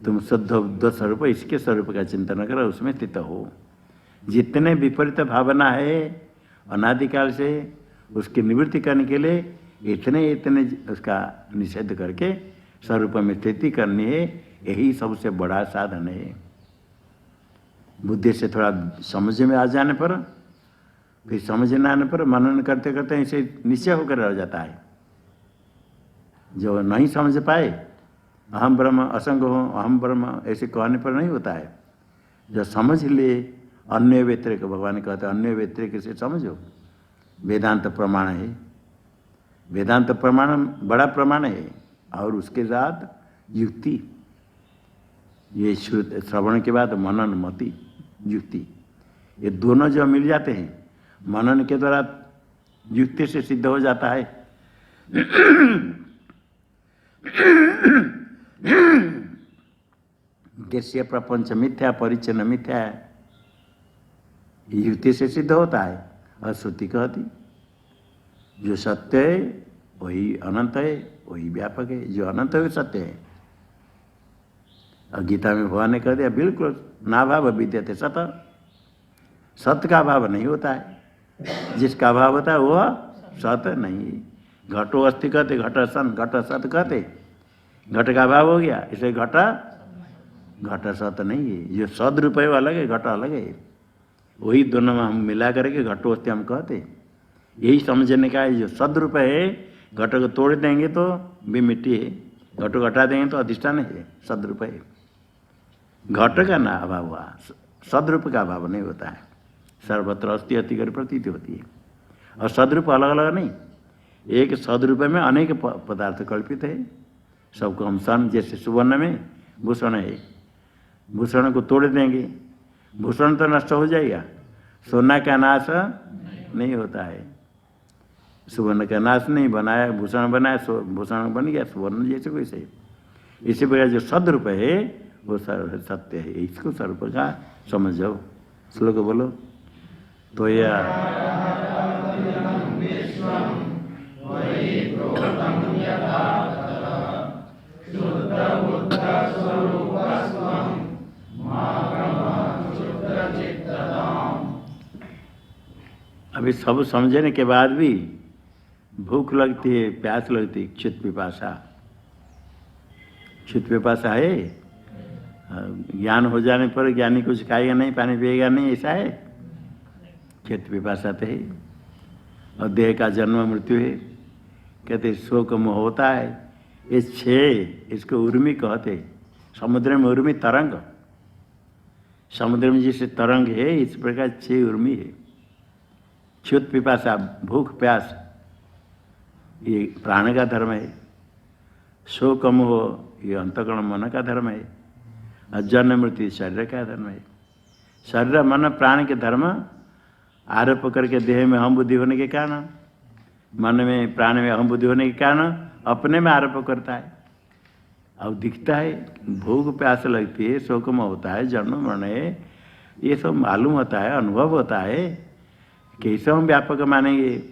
तुम शुद्ध बुद्ध स्वरूप इसके स्वरूप का चिंतन करो, उसमें स्थित हो। जितने विपरीत भावना है अनादिकाल से, उसकी निवृत्ति करने के लिए इतने इतने उसका निषेध करके स्वरूप में स्थिति करनी है। यही सबसे बड़ा साधन है। बुद्धि से थोड़ा समझ में आ जाने पर, फिर समझ में आने पर मनन करते करते ऐसे निश्चय होकर रह जाता है। जो नहीं समझ पाए अहम ब्रह्म असंग हो, अहम ब्रह्म ऐसे कहने पर नहीं होता है। जो समझ लिए अन्य व्यतिरेक, भगवान कहते हैं अन्य व्यतिरेक से समझो, वेदांत प्रमाण है। वेदांत प्रमाण बड़ा प्रमाण है। और उसके साथ युक्ति, ये श्रवण के बाद मनन मति युक्ति, ये दोनों जो मिल जाते हैं, मनन के द्वारा युक्ति से सिद्ध हो जाता है। दृश्य प्रपंच मिथ्या, परिच्छन्न मिथ्या है, युक्ति से सिद्ध होता है। और श्रुति कहती जो सत्य है वही अनंत है, वही व्यापक है, जो अनंत है वही सत्य है। और गीता में भगवान ने कह दिया बिल्कुल नाभाव विद्यते सत, सत्य का अभाव नहीं होता है। जिसका अभाव होता है वह सत्य नहीं। घटो अस्थि कहते, घट सन, घट सत कहते, घट का अभाव हो गया, इसे घट सत्य नहीं है। जो सदरूप है वो अलग है, घट अलग है। वही दोनों में हम मिला करके घटो अस्थि हम कहते। यही समझने का है। जो सदरूप है, घट को तोड़ देंगे तो भी मिट्टी है, घट को हटा देंगे तो अधिष्ठान है, सदरूप है। घट का ना अभाव हुआ, सदरूप का अभाव नहीं होता है। सर्वत्र अस्थि अति कर प्रतीति होती है। और सदरूप अलग अलग नहीं, एक सदरूप में अनेक पदार्थ कल्पित है। सबको हम सन, जैसे सुवर्ण में भूषण है, भूषण को तोड़ देंगे, भूषण तो नष्ट हो जाएगा, सोना का नाश नहीं होता है। सुवर्ण का नाश नहीं, बनाया भूषण बनाया, भूषण बन गया सुवर्ण जैसे वैसे। इसी प्रकार जो सदरूप है वो सत्य है, इसको स्वरूप का समझ जाओ। श्लोक बोलो तो या अभी सब समझने के बाद भी भूख लगती है, प्यास लगती है, क्षुत पिपासा। क्षुत पिपासा है। ज्ञान हो जाने पर ज्ञानी कुछ खाएगा नहीं, पानी पिएगा नहीं, ऐसा है। क्षुत पिपासा तो है। और देह का जन्म मृत्यु है। कहते शोक मोह होता है। ये छह, इसको उर्मी कहते। समुद्र में उर्मी तरंग, समुद्र में जैसे तरंग है इस प्रकार छह उर्मी है। क्षुत पिपासा भूख प्यास ये प्राण का धर्म है। शोक मोह ये अंतःकरण मन का धर्म है। और जन्म मृत्यु शरीर का धर्म है। शरीर मन प्राण के धर्म आरोप करके देह में हम बुद्धि होने के कारण, मन में प्राण में हम बुद्धि होने के कारण अपने में आरोप करता है। अब दिखता है भूख प्यास लगती है, शोक मोह होता है, जन्म मरण है, ये सब मालूम होता है, अनुभव होता है। कैसे हम व्यापक मानेंगे?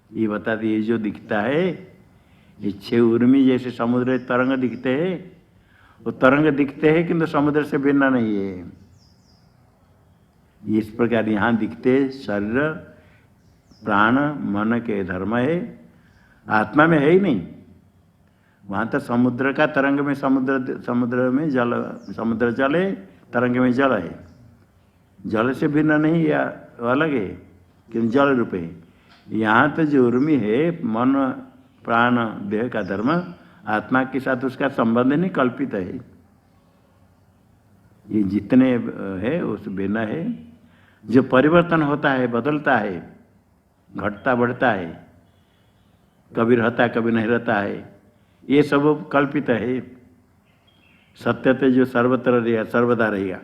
ये बताते ये जो दिखता है ये छह उर्मी जैसे समुद्र तरंग दिखते हैं, वो तरंग दिखते हैं किंतु समुद्र से भिन्न नहीं है। इस प्रकार यहाँ दिखते शरीर प्राण मन के धर्म है, आत्मा में है ही नहीं। वहाँ तो समुद्र का तरंग में समुद्र में जल, समुद्र जल है, तरंग में जल है। जल से भिन्न नहीं या अलग है किंतु जल रूप है। यहाँ तो जो उर्मी है मन प्राण देह का धर्म आत्मा के साथ उसका संबंध नहीं, कल्पित है। ये जितने है उस भिन्न है। जो परिवर्तन होता है, बदलता है, घटता बढ़ता है, कभी रहता है कभी नहीं रहता है, ये सब कल्पित है। सत्य तो जो सर्वत्र रहेगा, सर्वदा रहेगा,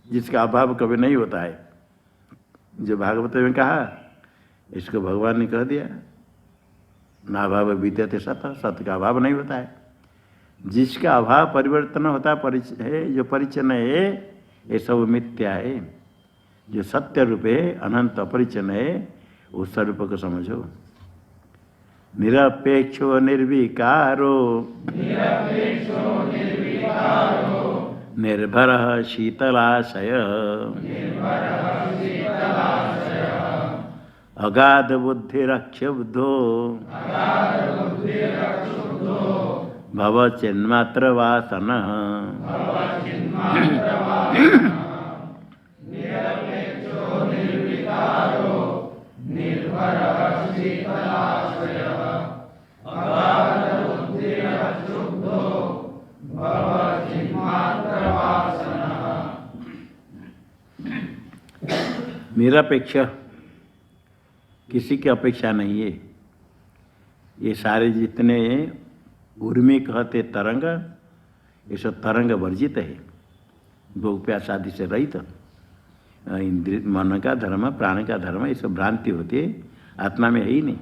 जिसका अभाव कभी नहीं होता है। जो भागवत में कहा इसको भगवान ने कह दिया, नाभाव विद्यते सत, सत्य का अभाव नहीं होता है। जिसका अभाव परिवर्तन होता है, जो परिचन्न है, ये सब मिथ्या है। जो सत्य रूप है, अनंत अपरिचन्न है, उस स्वरूप को समझो। निरपेक्षो निर्विकारो निर्भरः शीतलाशय अगाध बुद्धिरक्षुब्धो भव चिन्मात्र वासनः। निरपेक्ष, किसी की अपेक्षा नहीं है। ये सारे जितने उर्मी कहते तरंग, ये सब तरंग वर्जित है, भोग प्यास आदि से रहित। इंद्रिय मन का धर्म, प्राण का धर्म, ये सब भ्रांति होती है, आत्मा में है ही नहीं।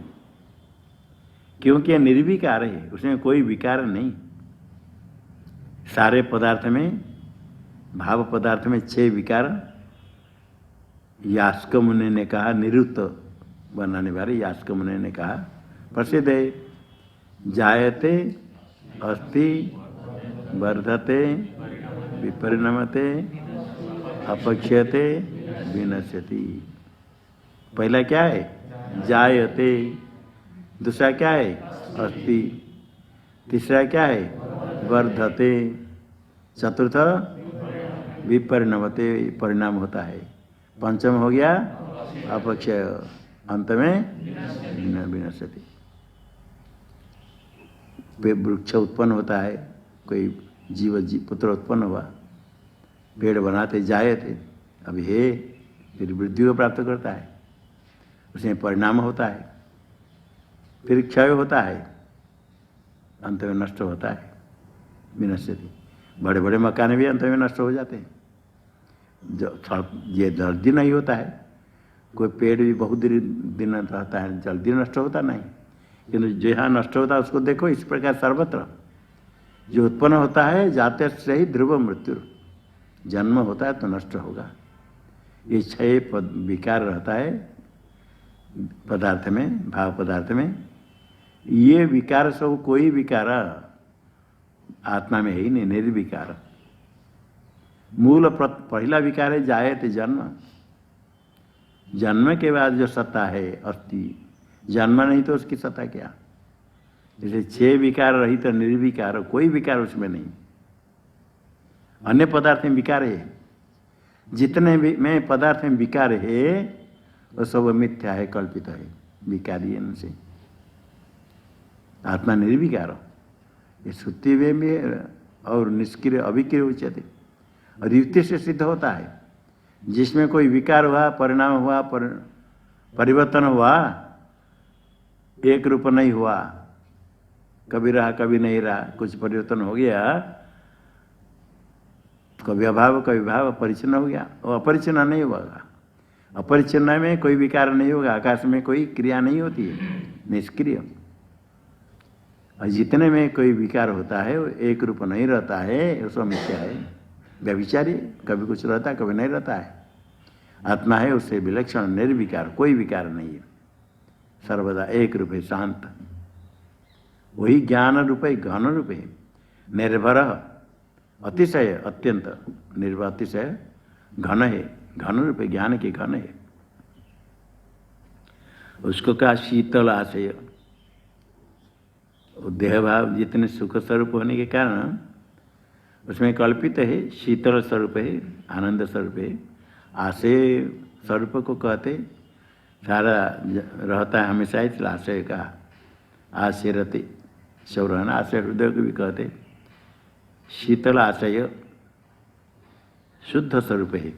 क्योंकि निर्विकार है, उसमें कोई विकार नहीं। सारे पदार्थ में, भाव पदार्थ में 6 विकार यास्क मुनि ने कहा, निरुक्त बनाने वाले यास्क मुनि ने कहा, प्रसिद्ध है। जायते अस्ति वर्धते विपरिणमते अपक्ष्यते विनश्यति। पहला क्या है? जायते। दूसरा क्या है? अस्ति। तीसरा क्या है? वर्धते। चतुर्थ विपरिणमते, परिणाम होता है। पंचम हो गया अपक्षय, अंत में विनश्यति। वृक्ष उत्पन्न होता है, कोई पुत्र उत्पन्न हुआ, पेड़ बनाते जाए थे, अभी है, फिर वृद्धि को प्राप्त करता है, उसमें परिणाम होता है, फिर क्षय होता है, अंत में नष्ट होता है, विनश्यति। बड़े बड़े मकान भी अंत में नष्ट हो जाते हैं। ये जल्दी नहीं होता है, कोई पेड़ भी बहुत दिन रहता है, जल्दी नष्ट होता नहीं, किंतु जहाँ नष्ट होता है उसको देखो। इस प्रकार सर्वत्र जो उत्पन्न होता है, जाते से ही ध्रुव मृत्यु, जन्म होता है तो नष्ट होगा। ये 6 विकार रहता है पदार्थ में, भाव पदार्थ में। ये विकार सब, कोई विकार आत्मा में है ही नहीं, निर्विकार। मूल पहला विकार है जायते, जन्म। जन्म के बाद जो सत्ता है अस्ति, जन्म नहीं तो उसकी सत्ता क्या। जैसे 6 विकार रहित तो निर्विकार, कोई विकार उसमें नहीं। अन्य पदार्थ में विकार है, जितने भी में पदार्थ में विकार है वो सब मिथ्या है, कल्पित है, विकारी से। आत्मा निर्विकार, ये सुत्ती में भी और निष्क्रिय अविक्रिय उच्यते, और युक्ति से सिद्ध होता है। जिसमें कोई विकार हुआ, परिणाम हुआ, परिवर्तन हुआ, एक रूप नहीं हुआ, कभी रहा कभी नहीं रहा, कुछ परिवर्तन हो गया, कभी अभाव कभी भाव, परिचिन्न हो गया, वो अपरिचिन्न नहीं होगा। अपरिचिन्न में कोई विकार नहीं होगा, आकाश में कोई क्रिया नहीं होती है, निष्क्रिय। और जितने में कोई विकार होता है वो एक रूप नहीं रहता है, उसको मिथ्या है, व्यभिचारी, कभी कुछ रहता है कभी नहीं रहता है। आत्मा है उससे विलक्षण, निर्विकार, कोई विकार नहीं है, सर्वदा एक रूप है, शांत। वही ज्ञान रूप है, घन रूप है, निर्भर, अतिशय, अत्यंत निर्भर, अतिशय घन है, घन रूप है, ज्ञान के घन है। उसको कहा शीतल आशय। देह भाव जितने सुख स्वरूप होने के कारण उसमें कल्पित है, शीतल स्वरूप है, आनंद स्वरूप है। आशय स्वरूप को कहते सारा रहता है हमेशा, इसलिए आशय का आशय रहते सब रहना, आशय हृदय को भी कहते। शीतल आशय शुद्ध स्वरूप है।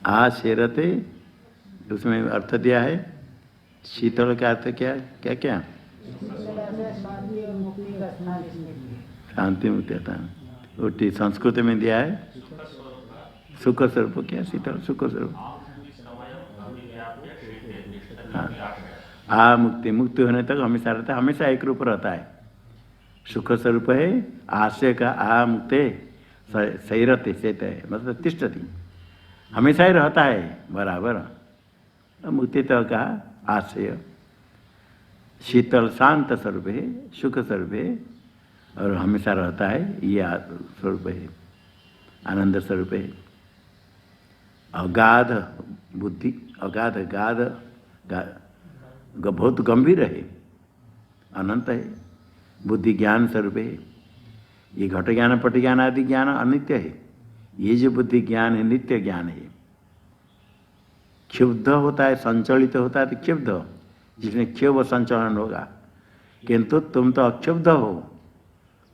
आशय रहते, उसमें अर्थ दिया है। शीतल का अर्थ क्या क्या क्या? शांति मुक्ति आता है। संस्कृत में दिया है सुख स्वरूप। क्या शीतल? सुख स्वरूप। हाँ, आ मुक्ति, मुक्ति होने तक हमेशा रहता है, हमेशा एक रूप रहता है, सुख स्वरूप है। आशय का आ मुक्ते सही रहते, सेत है, मतलब तिष्ठति, हमेशा ही रहता है बराबर। मुक्ति तो का आशय शीतल शांत स्वरूप है, सुख स्वरूप है और हमेशा रहता है, ये स्वरूप है, आनंद स्वरूप है। अगाध बुद्धि, अगाध गाध बहुत गंभीर है, अनंत है, बुद्धि ज्ञान स्वरूप है। ये घट ज्ञान पट ज्ञान आदि ज्ञान अनित्य है, ये जो बुद्धि ज्ञान है नित्य ज्ञान है। क्षुब्ध होता है, संचलित होता है तो क्षुब्ध, जिसमें क्षोभ संचलन होगा, किंतु तुम तो अक्षुब्ध हो,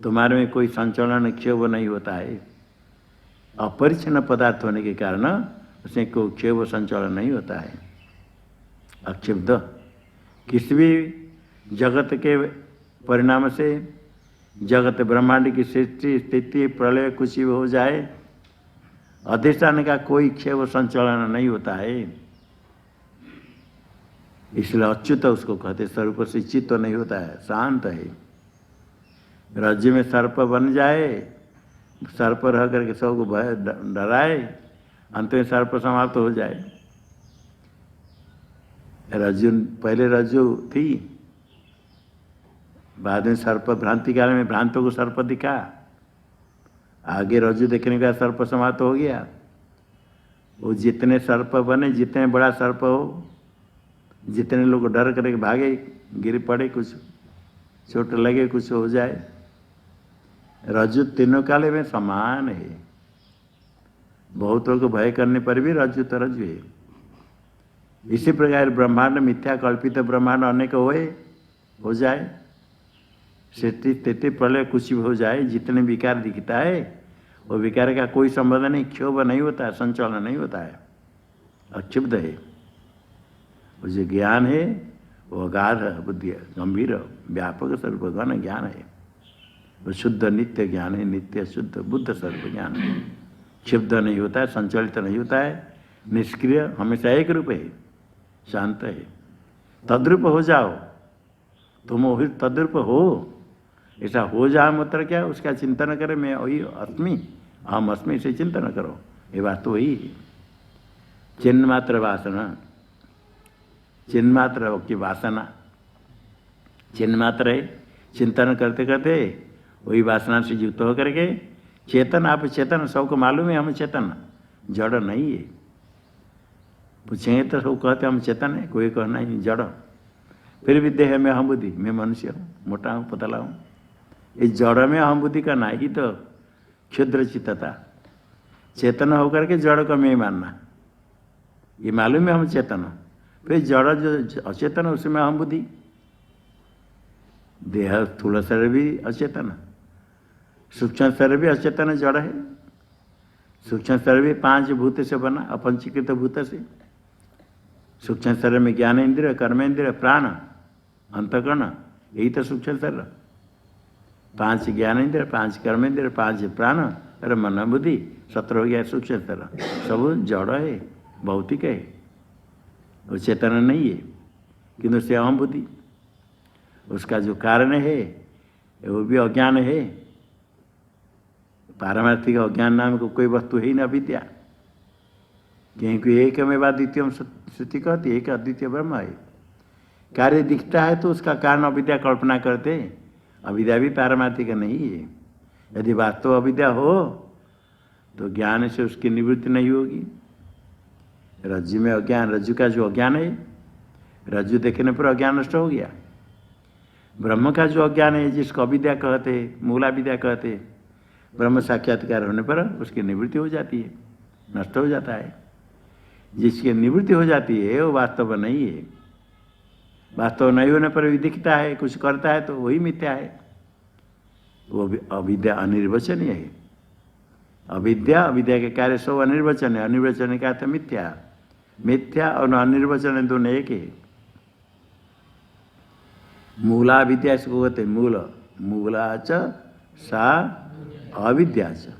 तुम्हारे में कोई संचलन क्षोभ नहीं होता है। अपरिच्छिन्न पदार्थ होने के कारण उसमें कोई क्षोभ संचलन नहीं होता है। अक्षुब्ध किसी भी जगत के परिणाम से, जगत ब्रह्मांड की सृष्टि स्थिति प्रलय कुछ भी हो जाए, अधिष्ठान का कोई क्षोभ संचलन नहीं होता है। इसलिए अच्युत उसको कहते, स्वरूप से चित्त तो नहीं होता है, शांत है। राज्य में सर्प बन जाए, सर्प रह करके सबको भय डराए, अंत में सर्प समाप्त हो जाए। रज्जु पहले रज्जु थी, बाद में सर्प, भ्रांति काल में भ्रांतों को सर्प दिखा, आगे रज्जु देखने का सर्प समाप्त हो गया। वो जितने सर्प बने, जितने बड़ा सर्प हो, जितने लोग डर करके भागे, गिर पड़े, कुछ चोट लगे, कुछ हो जाए, रज्जु तीनों काले में समान है। बहुतों को भय करने पर भी रज्जु तो रज्जु है। इसी प्रकार ब्रह्मांड मिथ्या कल्पित ब्रह्मांड अनेक हो जाए, सृष्टि स्थिति प्रलय कुछ भी हो जाए, जितने विकार दिखता है वो विकार का कोई संबंध नहीं, क्षोभ नहीं होता है, संचलन नहीं होता है, अक्षुब्ध है। वो जो ज्ञान है वो अगाध बुद्धि, गंभीर व्यापक स्वरूप घन ज्ञान है। वो शुद्ध नित्य ज्ञान है, नित्य शुद्ध बुद्ध स्वरूप ज्ञान है। क्षुब्ध नहीं होता है, संचलित नहीं होता है, निष्क्रिय, हमेशा एक रूप है, शांत है। तद्रूप हो जाओ, तुम वही तद्रूप हो, ऐसा हो जाए मतलब क्या, उसका चिंतन करे, मैं वही अस्मि, हम अस्मि, से चिंतन करो, ये बात तो वही है। चिन्ह मात्र वासना, चिन्ह मात्र की वासना, चिन्ह मात्र है, चिंतन करते करते वही वासना से युक्त होकर के चेतन, आप चेतन, सबको मालूम है हम चेतन, जड़ नहीं है। पूछेंगे तो सब कहते हम चेतन है, कोई कहना नहीं जड़, फिर भी देह में अहम बुद्धि, मैं मनुष्य हूँ, मोटा हूँ, पतला हूँ। इस जड़ में अहम बुद्धि का ही तो क्षुद्र चित्तता, चेतन होकर के जड़ को मैं मानना, ये मालूम है हम चेतन, फिर जड़ जो अचेतन उसमें अहम बुद्धि। देह स्थूल शरीर भी अचेतन, सूक्ष्म शरीर भी अचेतन जड़ है। सूक्ष्म शरीर भी 5 भूत से बना, अपंचीकृत भूत से। सूक्ष्म शरीर में ज्ञान इंद्रिय, कर्म इंद्रिय, प्राण, अंतकरण, यही तो सूक्ष्म शरीर। 5 ज्ञान इंद्रिय, 5 कर्म इंद्रिय, 5 प्राण और मन बुद्धि, 17 हो गया सूक्ष्म शरीर। सब जड़ है, भौतिक है, वो चेतन नहीं है, किंतु से अहम बुद्धि। उसका जो कारण है वो भी अज्ञान है, पारमार्थिक अज्ञान नाम को कोई वस्तु है ही ना विद्या, क्योंकि एक में बाद द्वितीय श्रुति कहती है, एक अद्वितीय ब्रह्म है। कार्य दिखता है तो उसका कारण अविद्या कल्पना करते, अविद्या भी पारमार्थिक नहीं है। यदि वास्तव अविद्या हो तो ज्ञान से उसकी निवृत्ति नहीं होगी। रज्जु में अज्ञान, रज्जु का जो अज्ञान है, रज्जु देखने पर अज्ञान नष्ट हो गया। ब्रह्म का जो अज्ञान है, जिसको अविद्या कहते, मूला विद्या कहते, ब्रह्म साक्षात्कार होने पर उसकी निवृत्ति हो जाती है, नष्ट हो जाता है। जिसकी निवृत्ति हो जाती है वो वास्तव नहीं है। वास्तव नहीं होने पर भी दिखता है, कुछ करता है तो वही मिथ्या है, वो अविद्या अनिर्वचनीय है। अविद्या के कार्य सब अनिर्वचन है, अनिर्वचन का अर्थ मिथ्या। मिथ्या और अनिर्वचन दोनों एक है। मूला विद्या इसको कहते, मूल, मूला च सा अविद्या च।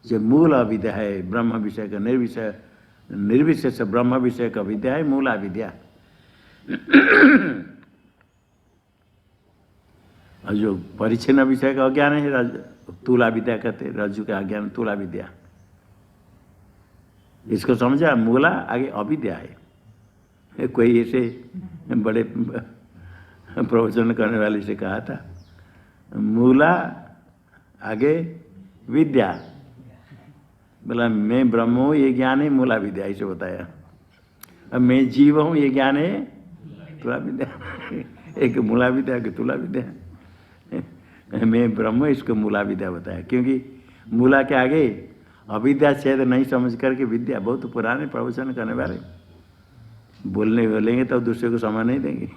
जो मूल अविद्या है, ब्रह्म विषय का निर्विशेष ब्रह्म विषय का विद्या है मूला विद्या। और जो परिच्छिन्न विषय का अज्ञान है, तुला विद्या कहते, रज्जु का अज्ञान तुला विद्या। इसको समझा, मूला आगे अविद्या है, कोई ऐसे बड़े प्रवचन करने वाले से कहा था, मूला आगे विद्या, बोला मैं ब्रह्म हूँ ये ज्ञान है मूला विद्या, ऐसे बताया। अब मैं जीव हूँ ये ज्ञान है तुला विद्या। एक मूला विद्या कि तुला विद्या। मैं ब्रह्म, इसको मूला विद्या बताया, क्योंकि मूला के आगे अविद्या छेद नहीं समझ करके विद्या। बहुत पुराने प्रवचन करने वाले बोलेंगे तो दूसरे को समय नहीं देंगे।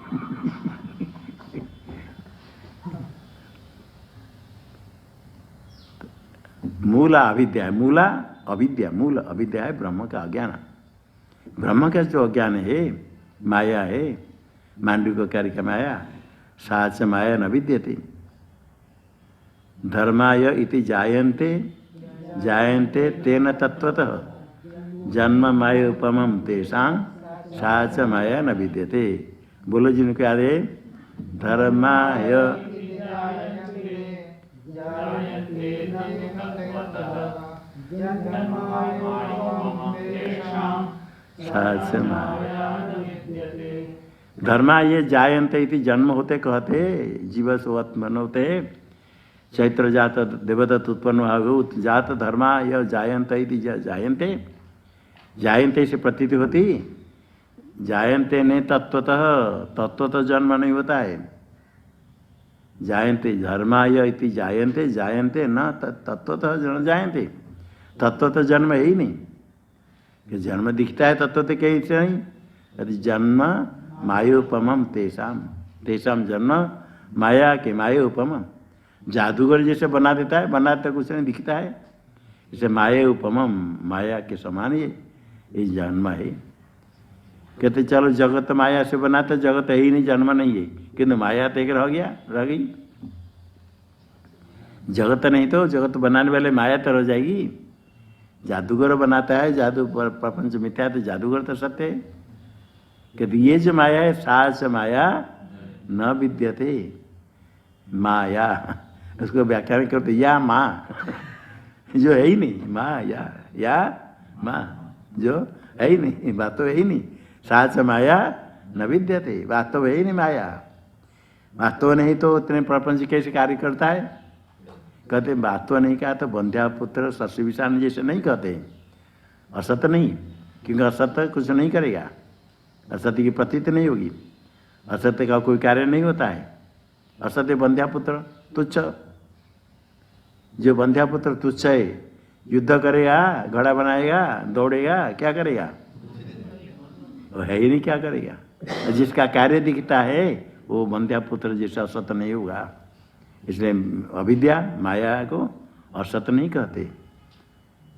मूला अविद्या है, मूला अविद्या, मूल अविद्या है ब्रह्म का अज्ञान। ब्रह्म का जो अज्ञान है माया है, मांडविक कार्य का माया, साच माया न विद्यते। धर्माय इति जायन्ते जायन्ते तेन तत्वतः जन्म माया उपमम तेषां साच माया न विद्यते। बोलो जिनको याद है, धर्माय साच माया, धर्मा ये जायन्ते इति जन्म होते कहते, जीव सोत्पन्न होते, चैत्र जात देवदत्त उत्पन्न भाव जात धर्मा यह जायन्ते इति जायन्ते, जायन्ते से प्रतीति होती, जायन्ते ने तत्वतः, तत्वतः जन्म नहीं होता है। जायन्ते धर्माय इति जायन्ते, जायन्ते न तत्वतः जन्म जायन्ते, तत्वतः जन्म है ही नहीं। कि जन्म दिखता है तत्वतः कहीं से नहीं, यदि जन्म मायोपमम तेषाम, तेषाम जन्म माया के मायोपमम। जादूगर जैसे बना देता है, बनाता कुछ नहीं दिखता है, इसे माया उपमम, माया के समान ये जन्म है। कहते चलो जगत माया से बनाते, जगत है ही नहीं, जन्म नहीं है, किंतु माया तो एक रह गया, रह गई। जगत नहीं तो जगत बनाने वाले माया तो रह जाएगी। जादूगर बनाता है, जादू प्रपंच मिथ्या है, तो जादूगर तो सत्य है। कहते ये जो माया है साच माया न विद्यते, माया उसको व्याख्यान करते या माँ जो है ही नहीं, माँ या माँ जो है ही नहीं, बात तो है ही नहीं। साच माया न विद्यते, वास्तव है ही नहीं माया। वास्तव नहीं तो उतने प्रपंच कैसे कार्य करता है। कहते वास्तव नहीं कहा तो बंध्यापुत्र शशि विषाण जैसे नहीं कहते, असत नहीं, क्योंकि असत कुछ नहीं करेगा, असत्य की प्रतीति नहीं होगी, असत्य का कोई कार्य नहीं होता है। असत्य बंध्यापुत्र तुच्छ, जो बंध्यापुत्र तुच्छ है, युद्ध करेगा, घड़ा बनाएगा, दौड़ेगा, क्या करेगा, वो है ही नहीं, क्या करेगा। जिसका कार्य दिखता है वो बंध्यापुत्र जैसा असत नहीं होगा। इसलिए अविद्या माया को असत नहीं कहते,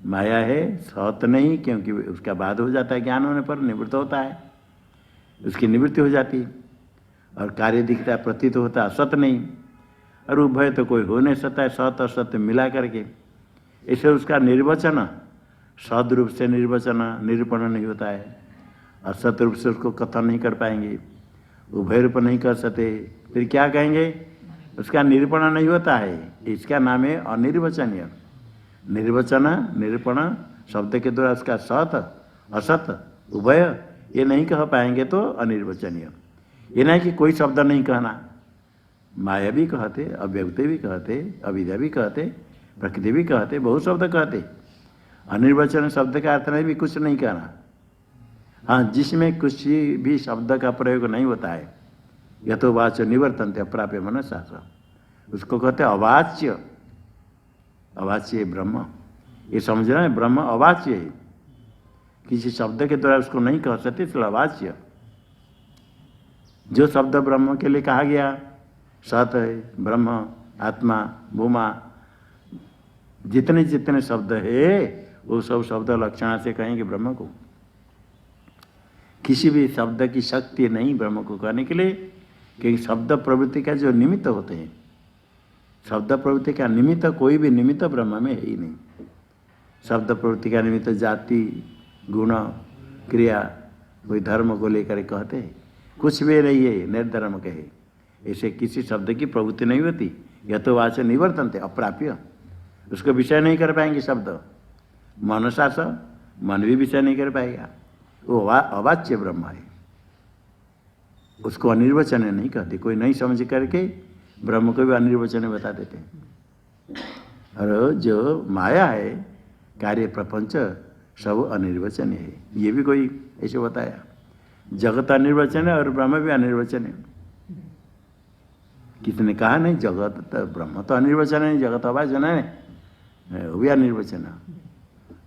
माया है सत नहीं, क्योंकि उसका बाद हो जाता है, ज्ञान होने पर निवृत्त होता है, उसकी निवृत्ति हो जाती, और कार्य दिखता है प्रतीत होता है, असत नहीं। और उभय तो कोई हो नहीं सकता है, सत असत्य मिला करके। इसे उसका निर्वचन, सद रूप से निर्वचन निरूपण नहीं होता है, असत रूप से उसको कथन नहीं कर पाएंगे, उभय रूप नहीं कर सकते, फिर क्या कहेंगे, उसका निरूपण नहीं होता है। इसका नाम है अनिर्वचनीय। निर्वचन निरूपण शब्द के द्वारा उसका सत असत उभय ये नहीं कह पाएंगे तो अनिर्वचनीय। ये नहीं कि कोई शब्द नहीं कहना, माया भी कहते, अव्यक्ति भी कहते, अविद्या भी कहते, प्रकृति भी कहते, बहुत शब्द कहते। अनिर्वचन शब्द का अर्थ नहीं भी कुछ नहीं कहना। हाँ, जिसमें कुछ भी शब्द का प्रयोग नहीं होता है, यथो वाच्य निवर्तन्ते अप्राप्य मनसा, उसको कहते हैं अवाच्य। अवाच्य ब्रह्म, ये समझना है, ब्रह्म अवाच्य है, किसी शब्द के द्वारा उसको नहीं कह सकते, इसलिए अवाच्य। जो शब्द ब्रह्म के लिए कहा गया, सत है, ब्रह्म, आत्मा, भूमा, जितने जितने शब्द है वो सब शब्द लक्षण से कहेंगे ब्रह्म को। किसी भी शब्द की शक्ति नहीं ब्रह्म को कहने के लिए, क्योंकि शब्द प्रवृत्ति का जो निमित्त होते हैं, शब्द प्रवृत्ति का निमित्त कोई भी निमित्त ब्रह्म में है ही नहीं। शब्द प्रवृत्ति का निमित्त जाति, गुण, क्रिया, कोई धर्म को लेकर कहते हैं, कुछ भी नहीं है, निर्धर्म कहे, ऐसे किसी शब्द की प्रवृत्ति नहीं होती। यथोवाच निवर्तन्ते अप्राप्य, उसको विषय नहीं कर पाएंगे शब्द। मनसा स, मन भी विषय नहीं कर पाएगा, वो अवाच्य ब्रह्म है। उसको अनिर्वचनीय नहीं कहते। कोई नहीं समझ करके ब्रह्म को भी अनिर्वचनीय बता देते हैं। और जो माया है, कार्य प्रपंच सब अनिर्वचनीय है। ये भी कोई ऐसे बताया, जगत अनिर्वचनीय और ब्रह्म भी अनिर्वचनीय। किसने कहा नहीं, जगत तो ब्रह्म तो अनिर्वचन है, जगत अवाचन है, वो भी अनिर्वचन।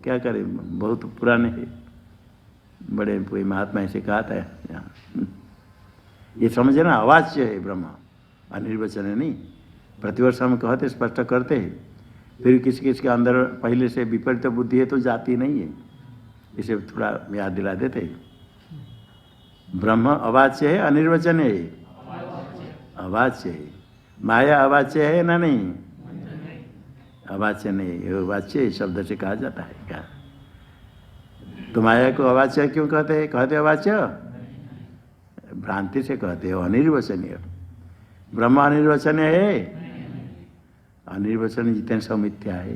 क्या करें, बहुत पुराने है, बड़े कोई महात्मा ऐसे कहा था यहाँ। ये समझे ना, अवाच्य है ब्रह्म, अनिर्वचन है नहीं। प्रतिवर्ष हम कहते स्पष्ट करते हैं, फिर किसी किसी के अंदर पहले से विपरीत बुद्धि है तो जाती नहीं है, इसे थोड़ा याद दिला देते हैं। ब्रह्म अवाच्य है, अनिर्वचन है, अवाच्य है। माया अवाच्य है ना, नहीं अवाच्य नहीं, वाच्य शब्द से कहा जाता है क्या? तो माया को अवाच्य क्यों कहते हैं? कहते अवाच्य भ्रांति से कहते हो, अनिर्वचनीय। ब्रह्म अनिर्वचनीय है, अनिर्वचनीय जितने सब मिथ्या है।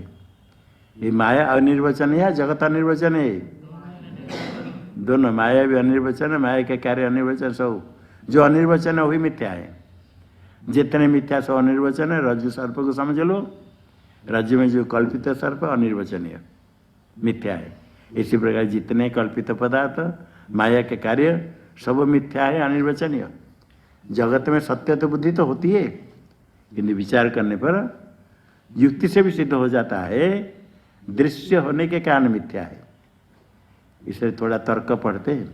ये माया अनिर्वचनीय है, जगत अनिर्वचनीय है, दोनों। माया भी अनिर्वचन है, माया के कार्य अनिर्वचन, सब जो अनिर्वचन है वही मिथ्या है। जितने मिथ्या सब अनिर्वचन है। रज्जु सर्प को समझ लो, रज्जु में जो कल्पित सर्प अनिर्वचनीय मिथ्या है। इसी प्रकार जितने कल्पित पदार्थ माया के कार्य सब मिथ्या है, अनिर्वचनीय। जगत में सत्य तो बुद्धि तो होती है, किंतु विचार करने पर युक्ति से भी सिद्ध हो जाता है दृश्य होने के कारण मिथ्या है। इसलिए थोड़ा तर्क पढ़ते हैं,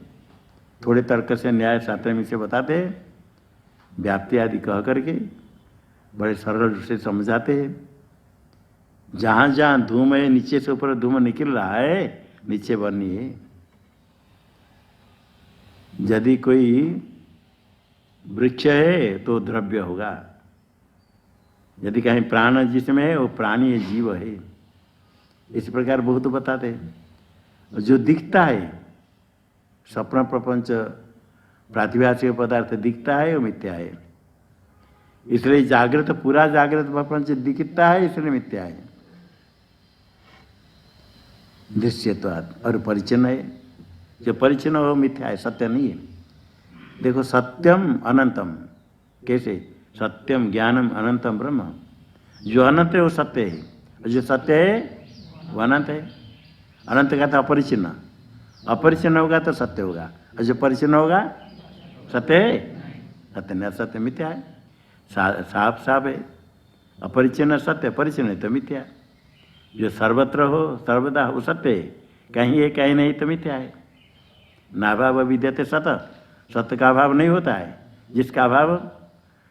थोड़े तर्क से न्याय शास्त्र में से बताते हैं, व्याप्ति आदि कह करके बड़े सरल रूप से समझाते हैं। जहाँ जहाँ धूम है, नीचे से ऊपर धूम निकल रहा है, नीचे बनी है। यदि कोई वृक्ष है तो द्रव्य होगा, यदि कहीं प्राण जिसमें है वो प्राणी है, जीव है। इस प्रकार बहुत बताते हैं। जो दिखता है स्वप्न प्रपंच प्रातिभाषिक पदार्थ दिखता है वो मिथ्या है। इसलिए जागृत, पूरा जागृत प्रपंच दिखता है, इसलिए मिथ्या है। दृश्यत्वात्, और परिचिन्न है, जो परिचिन्न हो मिथ्या है, सत्य नहीं है। देखो सत्यम अनंतम, कैसे? सत्यम ज्ञानम अनंतम ब्रह्म। जो अनंत है वो सत्य है, और जो सत्य है वो अनंत है। अनंत का तो अपरिचिन्न, अपरिचिन्न होगा तो सत्य होगा, और जो परिचिन्न होगा सत्य है? सत्य नहीं, सत्य मिथ्या है। साफ साफ है, अपरिचिन्न सत्य, परिचिन्न तो मिथ्या। जो सर्वत्र हो सर्वदा वो सत्य है, कहीं है कहीं नहीं तो मिथ्या है। नाभाव विद्यते सत, सत्य का अभाव नहीं होता है। जिसका अभाव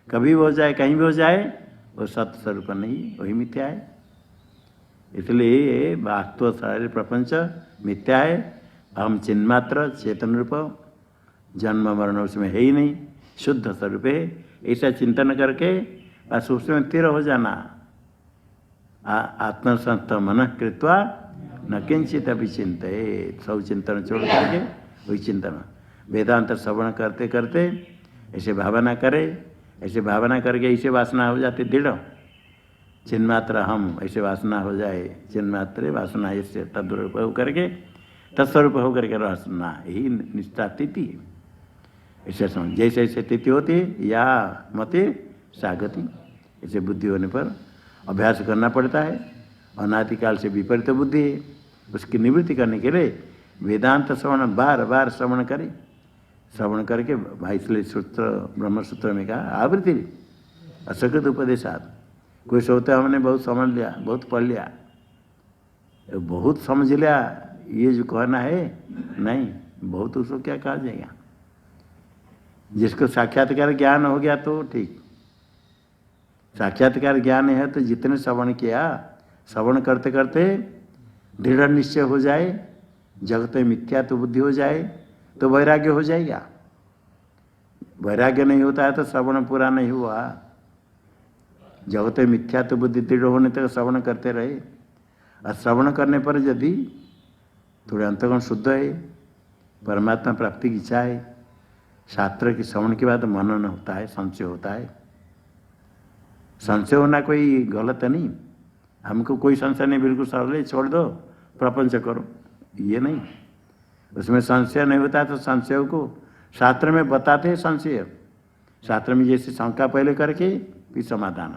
कभी भी हो जाए, कहीं भी हो जाए, वो सत्य स्वरूप नहीं, वही मिथ्या है। इसलिए वास्तव सारे प्रपंच मिथ्या है। हम चिन्मात्र चेतन रूप, जन्म मरण उसमें है ही नहीं, शुद्ध स्वरूप है। ऐसा चिंतन करके बस उसमें स्थिर हो जाना। आत्मसंस्थ मन कृत्वा न किंचित अभी चिंतित, सब चिंतन छोड़ करके वही चिंतन। वेदांत श्रवण करते करते ऐसे भावना करे, ऐसे भावना करके ऐसे वासना हो जाती दृढ़। चिन्मात्र हम ऐसे वासना हो जाए, चिन्मात्र वासना ऐसे तद्रूप हो करके, तत्स्वरूप हो करके रहना, यही निष्ठा स्थिति है। ऐसे समझ, जैसे ऐसे स्थिति होती है या मते सागति, ऐसे बुद्धि होने पर अभ्यास करना पड़ता है। अनादिकाल से विपरीत बुद्धि है, उसकी निवृत्ति करने के लिए वेदांत श्रवण बार बार श्रवण करे। श्रवण करके इसलिए सूत्र ब्रह्म सूत्र में कहा आवृत्ति असकृत उपदेशात। कोई सोचता हमने बहुत समझ लिया, बहुत पढ़ लिया, बहुत समझ लिया, ये जो कहना है नहीं, बहुत उसको क्या कहा जाएगा। जिसको साक्षात्कार ज्ञान हो गया तो ठीक, साक्षात्कार ज्ञान है तो जितने श्रवण किया, श्रवण करते करते दृढ़ निश्चय हो जाए, जगत में मिथ्या तो बुद्धि हो जाए तो वैराग्य हो जाएगा। वैराग्य नहीं होता है तो श्रवण पूरा नहीं हुआ। जगत में मिथ्या तो बुद्धि दृढ़ होने तक श्रवण करते रहे, और श्रवण करने पर यदि थोड़े अंतःकरण शुद्ध है, परमात्मा प्राप्ति की इच्छा है, शास्त्र के श्रवण के बाद मनन होता है, संशय होता है। संशय होना कोई गलत नहीं, हमको कोई संशय नहीं, बिल्कुल सरल छोड़ दो, प्रपंच करो, ये नहीं। उसमें संशय नहीं होता तो संशय को शास्त्र में बताते हैं संशय, शास्त्र में जैसे शंका पहले करके फिर समाधान।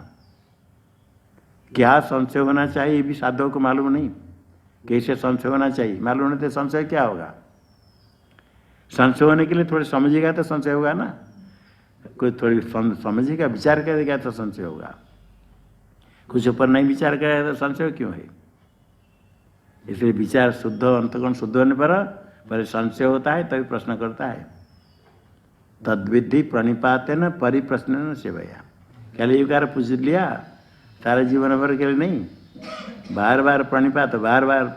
क्या संशय होना चाहिए ये भी साधक को मालूम नहीं। कैसे संशय होना चाहिए मालूम नहीं तो संशय क्या होगा। संशय होने के लिए थोड़े समझेगा तो संशय होगा ना। कोई थोड़ी समझेगा विचार करेगा तो संशय होगा। कुछ ऊपर नहीं विचार करेगा तो संशय क्यों है। इसलिए विचार शुद्ध अंतःकरण शुद्ध होने पर पहले संशय होता है तभी प्रश्न करता है। तद्विधि प्रणिपातेन परिप्रश्न सेवया। क्या युगार पूछ लिया सारे जीवन भर के लिए नहीं। बार बार प्रणिपात, बार बार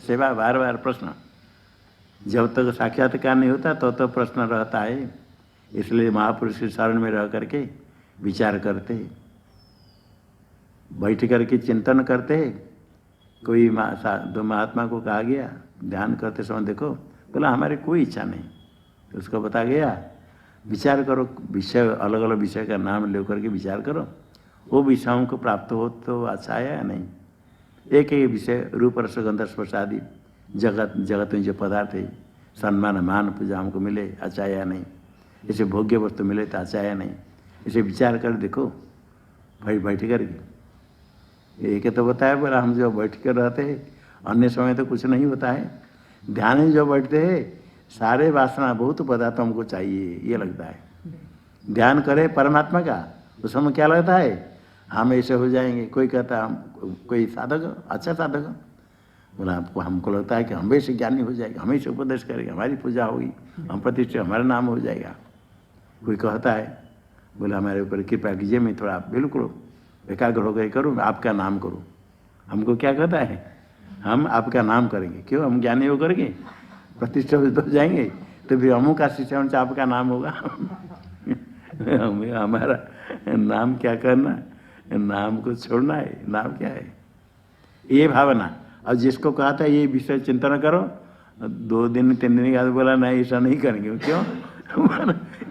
सेवा, बार बार प्रश्न। जब तक साक्षात्कार नहीं होता तो प्रश्न रहता है। इसलिए महापुरुष के शरण में रह करके विचार करते, बैठ करके चिंतन करते। कोई दो महात्मा को कहा गया ध्यान करते समय देखो, बोला हमारी कोई इच्छा नहीं। तो उसको बता गया विचार करो, विषय अलग अलग विषय का नाम लेकर के विचार करो, वो विषयों को प्राप्त हो तो अच्छा है या नहीं। एक एक विषय रूप रस गंध स्पर्श आदि जगत में जो पदार्थ है, सम्मान मान पूजा हमको मिले अच्छा या नहीं। इसे भोग्य वस्तु मिले तो अच्छा या नहीं। इसे विचार कर देखो बैठ करके। एक तो बताया बोला हम जो बैठ कर रहते हैं अन्य समय तो कुछ नहीं होता है। ध्यान में जो बैठते हैं सारे वासना बहुत पदार्थ हमको चाहिए ये लगता है। ध्यान करे परमात्मा का उस समय क्या लगता है हम ऐसे हो जाएंगे। कोई कहता हम कोई साधक अच्छा साधक बोला आपको हमको लगता है कि हम वैसे ज्ञानी हो जाएगा, हमें से उपदेश करेगा, हमारी पूजा होगी, हम प्रतिष्ठित हमारा नाम हो जाएगा। कोई कहता है बोला हमारे ऊपर कृपा कीजिए मैं थोड़ा बिल्कुल एकाग्र हो गए करूँ आपका नाम करूँ। हमको क्या कहता है हम आपका नाम करेंगे। क्यों हम ज्ञानी हो करके प्रतिष्ठित हो जाएंगे तो फिर हमों का शिष्य से आपका नाम होगा। हमारा नाम क्या करना, नाम को छोड़ना है। नाम क्या है ये भावना। और जिसको कहा था ये विषय चिंतन करो 2 दिन 3 दिन के बाद बोला नहीं ऐसा नहीं करेंगे। क्यों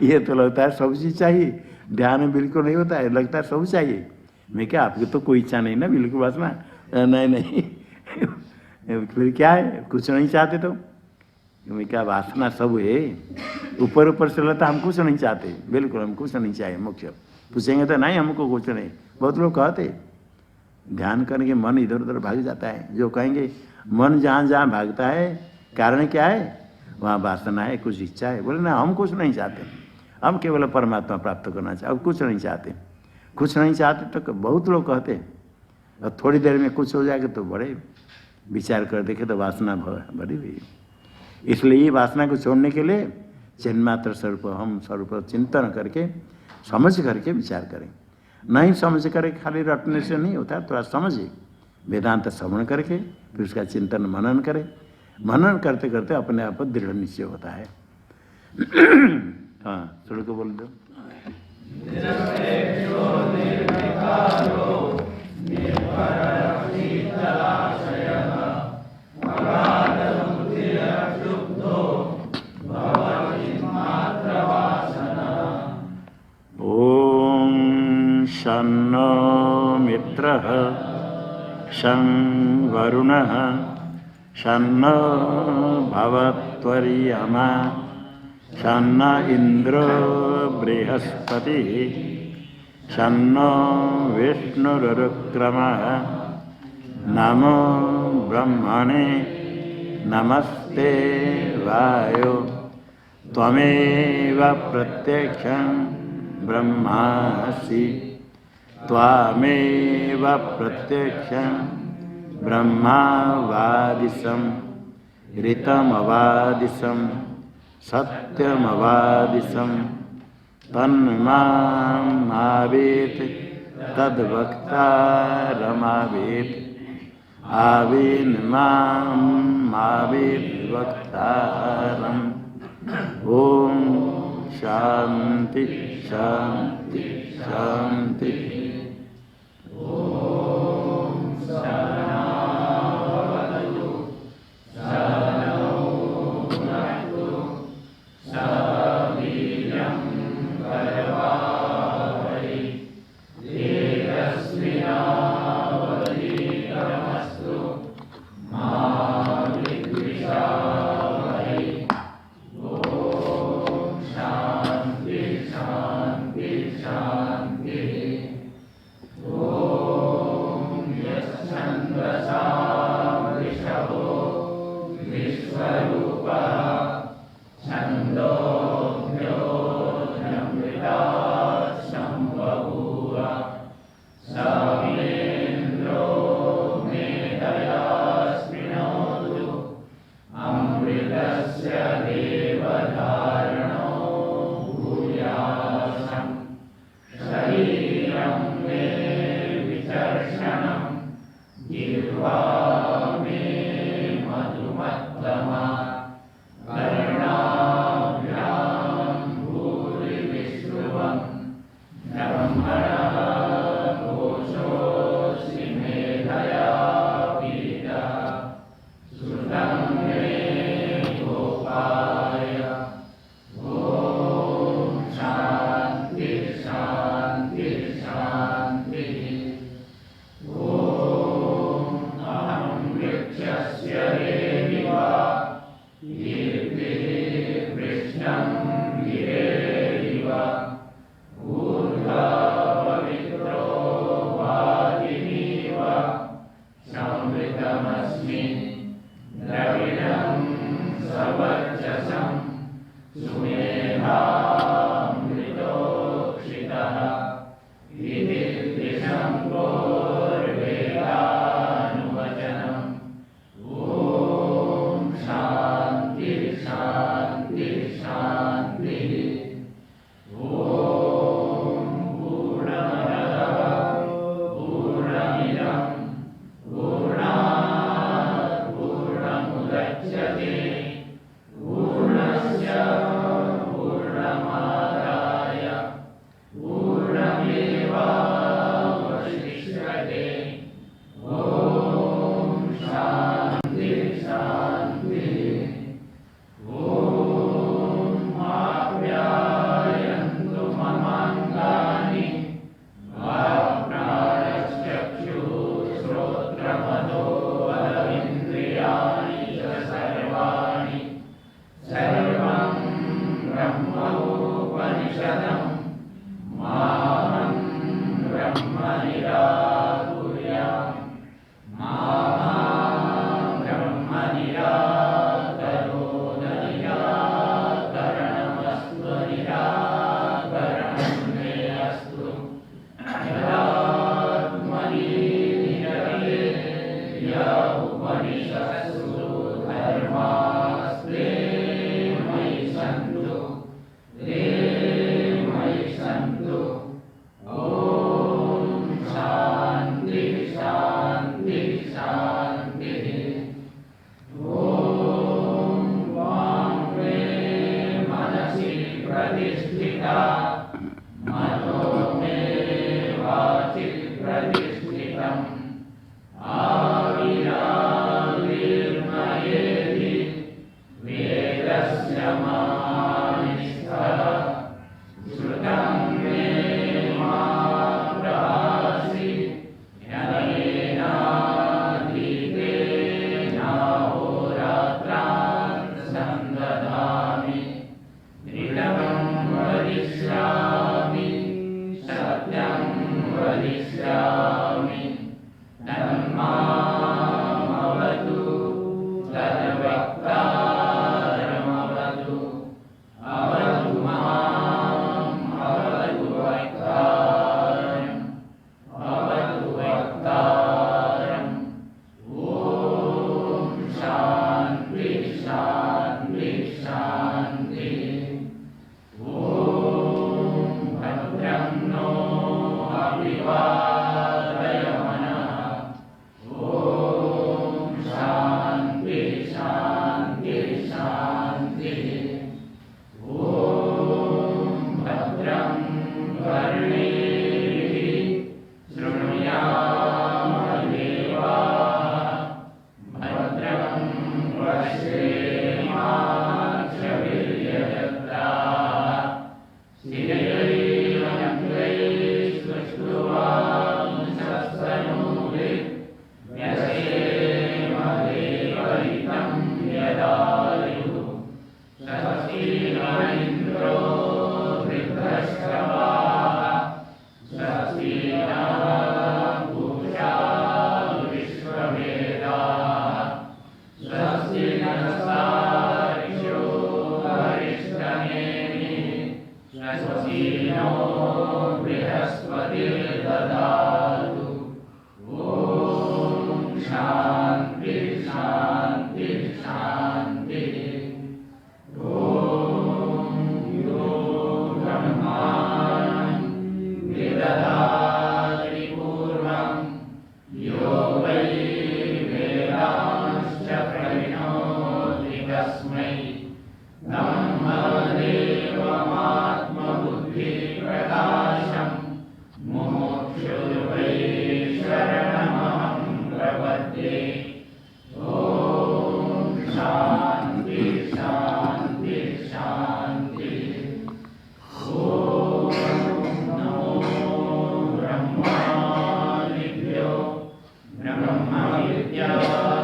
ये तो लगता है सब चीज़ चाहिए। ध्यान बिल्कुल नहीं होता है, लगता है सब चाहिए। मैं क्या आपकी तो कोई इच्छा नहीं ना बिल्कुल वासना नहीं फिर क्या है कुछ नहीं चाहते तो मैं क्या वासना सब है। ऊपर ऊपर से लगता हम कुछ नहीं चाहते, बिल्कुल हम कुछ नहीं चाहिए। मुख्य पूछेंगे तो नहीं हमको कुछ नहीं। बहुत लोग कहते ध्यान करने के मन इधर उधर भाग जाता है। जो कहेंगे मन जहाँ जहाँ भागता है कारण क्या है वहाँ वासना है, कुछ इच्छा है। बोले ना हम कुछ नहीं चाहते, हम केवल परमात्मा प्राप्त करना चाहते, अब कुछ नहीं चाहते। कुछ नहीं चाहते तो बहुत लोग कहते और थोड़ी देर में कुछ हो जाएगा तो बड़े विचार कर देखे तो वासना बड़ी हुई। इसलिए वासना को छोड़ने के लिए चिन्मात्र स्वरूप हम स्वरूप चिंतन करके समझ करके विचार करें। नहीं समझ करके खाली रटने से नहीं होता, थोड़ा समझे वेदांत श्रवण करके फिर उसका चिंतन मनन करें। मनन करते करते अपने आप दृढ़ निश्चय होता है। हाँ थोड़ा को बोल दो। ओम शन्नो मित्रः शं वरुणः शन्नो भवत्वर्यमा शन्न इंद्रो बृहस्पतिः शन्नो विष्णुरुक्रमः नमो ब्रह्मणे नमस्ते वायो त्वमेव प्रत्यक्षं ब्रह्मासि त्वामेव प्रत्यक्षं ब्रह्मावादिशं ऋतमवादिशं सत्यमवादिशं तन्मावेत् तद्वक्तारमावेत् आवेन्मावेत् वक्तारम्। ओम शांति शांति शांति। आविराविर्मयेति ब्रह्म विद्या